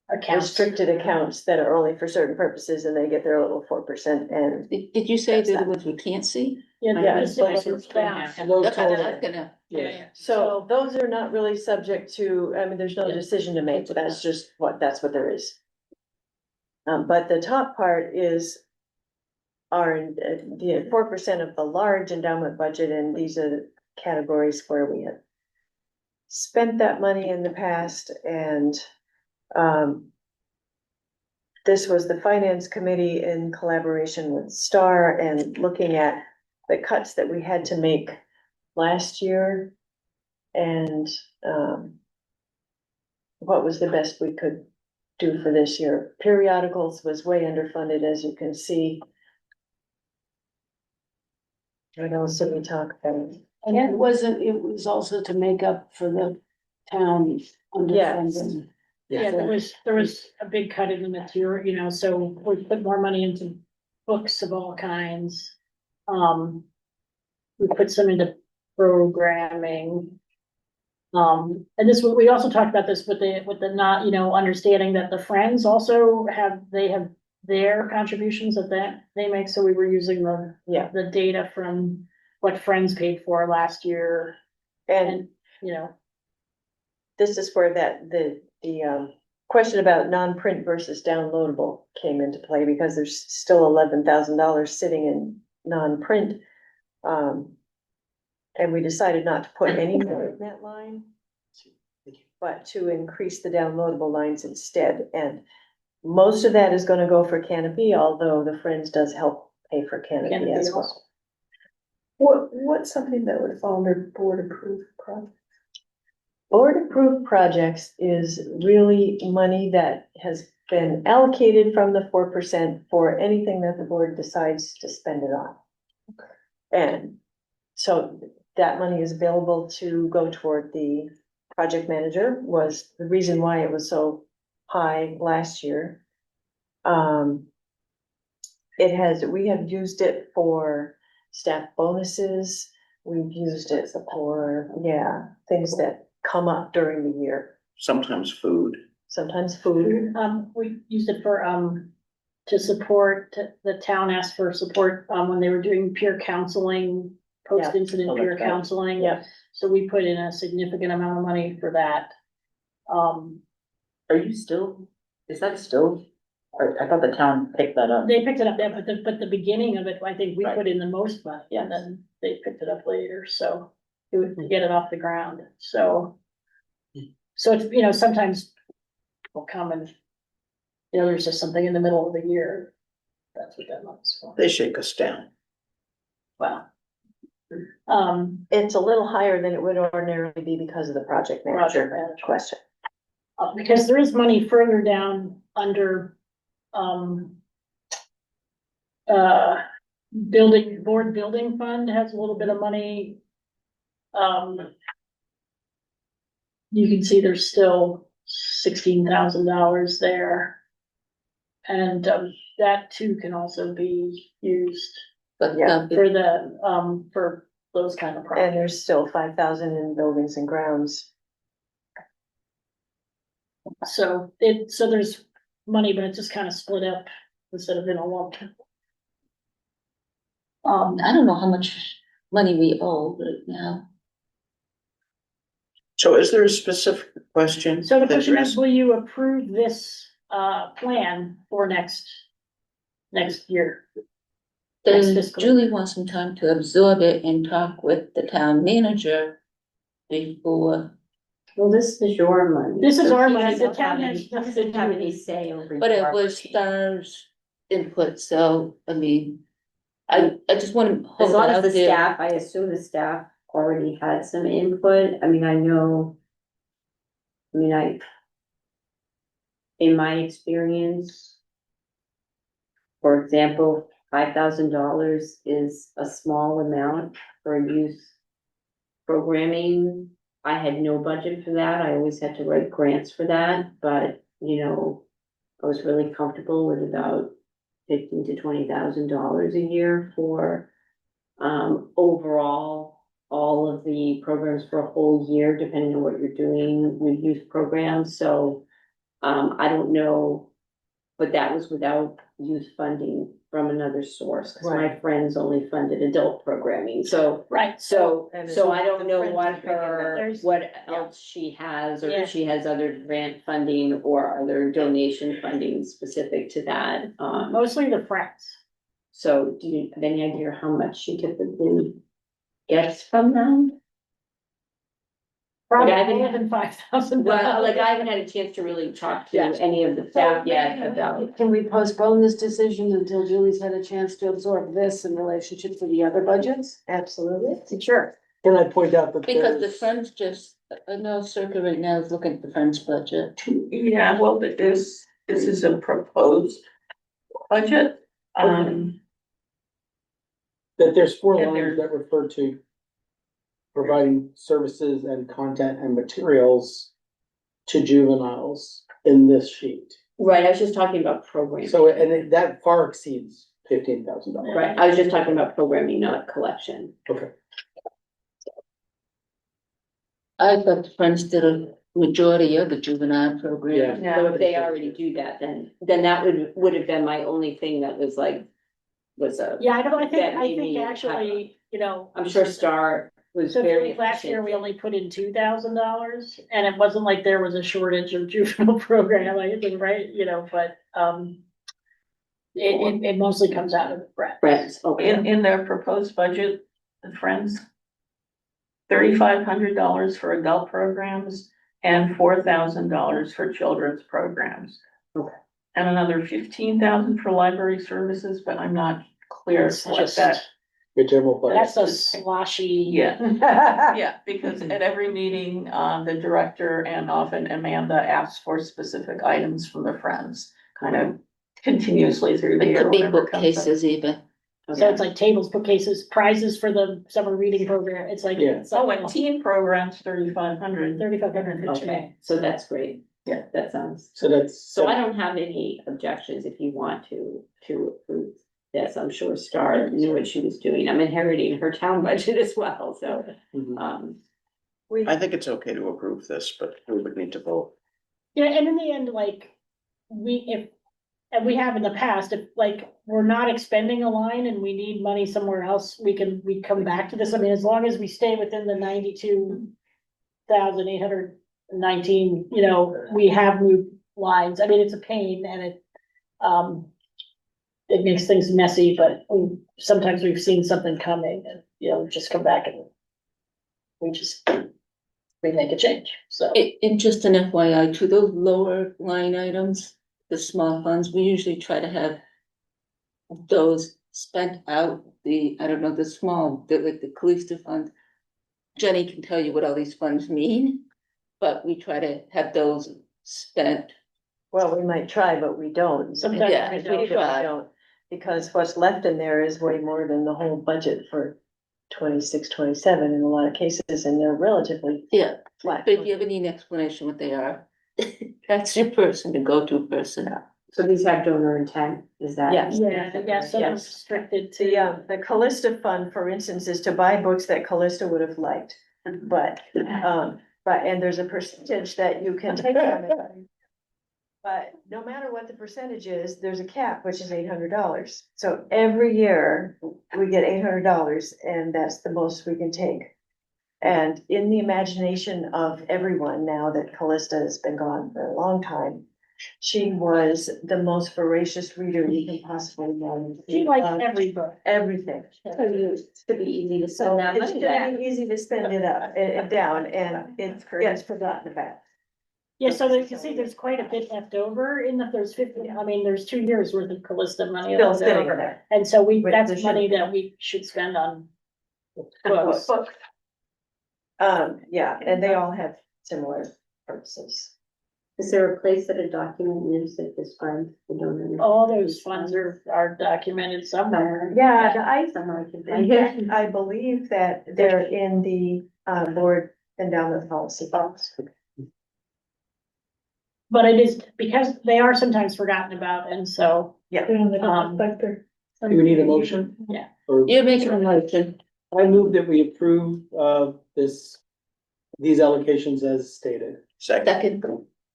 Accounts. restricted accounts that are only for certain purposes and they get their little 4% and Did you say That's they're the that. ones we can't see? Yeah, Yeah, just it's it's down. And those That's what I total, was gonna, yeah. so those are not really subject to, I mean, there's no Yeah. decision to make, that's just that's what there is. But the top part is our, the 4% of the large endowment budget, and these are the categories where we have spent that money in the past, and, this was the finance committee in collaboration with Star and looking at the cuts that we had to make last year. And, what was the best we could do for this year? Periodicals was way underfunded, as you can see. What else did we talk about? And it was also to make up for the town underfunding. Yeah, there was a big cut in the material, you know, so we put more money into books of all kinds. We put some into programming. And this, we also talked about this with the not, you know, understanding that the Friends also have their contributions that they make, so we were using the data from what Friends paid for last year, And you know. this is where the question about non-print versus downloadable came into play, because there's still $11,000 sitting in non-print. And we decided not to put any more in that line, but to increase the downloadable lines instead. And most of that is gonna go for Canopy, although the Friends does help pay for Canopy Canopy as also. well. What's something that would fall under board approved projects? Board approved projects is really money that has been allocated from the 4% for anything that the board decides to spend it on. And so that money is available to go toward the project manager, was the reason why it was so high last year. We have used it for staff bonuses. We've used it for, things that come up during the year, Sometimes food. sometimes food. We used it for, to support, the town asked for support, when they were doing peer counseling, post-incident Oh, peer that's right. counseling. Yeah. So we put in a significant amount of money for that. Are you still, is that still, or I thought the town picked that up. They picked it up there, but the beginning of it, I think we Right. put in the most money, and then they picked it up later, so to get it off the ground, so. So it's, sometimes will come and, there's just something in the middle of the year. That's what that money's for. They shake us down. Wow. It's a little higher than it would ordinarily be because of the project Project manager manager. question. Because there is money further down under, building fund has a little bit of money. You can see there's still $16,000 there. And, that too can also be used But, for those kind of And projects. there's still 5,000 in buildings and grounds. So there's money, but it's just kind of split up instead of in a lump. I don't know how much money we owe right now. So is there a specific question? So the that question you're is, will you approve this, plan for next year? Next Does fiscal Julie want some time to absorb it and talk with the town manager before? Well, this is your money. This is so our he money. The doesn't town have has any- nothing doesn't to have do any with it. say over. But it property. was Star's input, so, I mean, I just want to As hold it long as out the there. staff, I assume the staff already had some input. I mean, in my experience, for example, $5,000 is a small amount for youth programming. I had no budget for that. I always had to write grants for that, but, I was really comfortable with about $15,000 to $20,000 a year for, overall, all of the programs for a whole year, depending on what you're doing with youth programs. So, I don't know, but that was without youth funding from another source, because my Right. friends only funded adult programming, so. Right. So, And so it's I don't the know Friends what is bringing that. what else she has, or Yeah. if she has other grant funding or other donation funding specific to that. Mostly the Friends. So do you have any idea how much she typically gets from them? Probably I haven't- more than $5,000. Well, like I haven't had a chance to really talk to Yeah. any of the staff yet about. Can we postpone this decision until Julie's had a chance to absorb this in relationship to the other budgets? Absolutely. Sure. Can I point out that Because the there's, funds just, no circle right now is looking at the funds budget. Yeah, well, but this is a proposed budget. that there's 4 And lines there- that refer to providing services and content and materials to juveniles in this sheet. Right, I was just talking about programming. So, that far exceeds $15,000. Right, I was just talking about programming, not collection. Okay. I thought the friends did a majority of the juvenile program. Yeah. So if they already do that, then that would have been my only thing that was like, was a. Yeah, I that made me think actually, I'm sure Star was So very. last year, we efficient. only put in $2,000, and it wasn't like there was a shortage of juvenile program, like, right, but, it mostly comes out of the Brett. Friends, okay. In their proposed budget, the Friends, $3,500 for adult programs and $4,000 for children's programs. Okay. And another 15,000 for library services, but I'm not clear It's what just- that. Your general fund. That's a sloshy. Yeah. Yeah, because at every meeting, the director and often Amanda asks for specific items from the Friends, kind of continuously through the It year. could be whenever it comes up. bookcases even. So it's like tables, bookcases, prizes for the summer reading program. It's like. Yeah. it's like Oh, and teen programs, 3,500. 3,500. Okay, so that's great. Yeah. That sounds, So that's. so I don't have any objections if you want to approve this. I'm sure Star knew what she was doing. I'm inheriting her town budget as well, so, Mhm. I think it's okay to approve this, but we would need to vote. Yeah, and in the end, like, and we have in the past, if like, we're not expending a line and we need money somewhere else, we come back to this. I mean, as long as we stay within the 92,819, we have moved lines. I mean, it's a pain and it makes things messy, but sometimes we've seen something coming and, just come back and we make a change, so. And just an FYI, to those lower line items, the small funds, we usually try to have those spent out, I don't know, the Calista fund. Jenny can tell you what all these funds mean, but we try to have those spent. Well, we might try, but we don't. Sometimes Yeah, we we don't. try. Don't, because what's left in there is way more than the whole budget for 26, 27 in a lot of cases, and they're relatively Yeah, flat. but if you have any explanation what they are, that's your person, the go-to person. so these have donor intent, is that? Yes. Yeah, so Yes. it's restricted to. The Callista fund, for instance, is to buy books that Callista would have liked, but, and there's a percentage that you can take from it. But no matter what the percentage is, there's a cap, which is $800. So every year we get $800 and that's the most we can take. And in the imagination of everyone now that Callista has been gone for a long time, she was the most voracious reader you can possibly imagine. She likes every book. Everything. It's to be easy to So send that it's money back. gonna be easy to spend it up and down and it gets forgotten about. Yeah, so you can see there's quite a bit left over there's 50, I mean, there's 2 years worth of Callista money Still left sitting over. there. And so Which that's there money should be. that we should spend on books. Book. Yeah, and they all have similar purposes. Is there a place that a document lives that describes the donor? All those funds are documented somewhere. Yeah, Somewhere I can in find fact, it. I believe that they're in the board endowment policy box. But it is, because they are sometimes forgotten about, and so. Yeah. Do we need a motion? Yeah. Or You're making a motion. I move that we approve these allocations as stated. Second.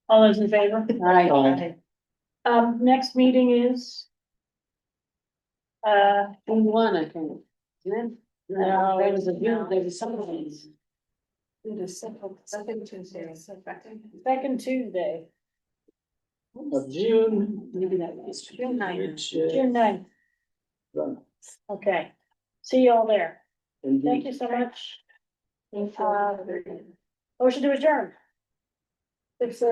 All those in favor? Aye. Next meeting is. One, I think. Isn't it? No, There was some of these. Second Tuesday, Of June. Maybe that was June 9th. Which is. June 9th. done. Okay, see you all there. Indeed. Thank you so much. Motion to adjourn. Yes.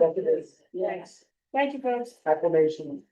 Yes. Thank you, folks. Acclamation.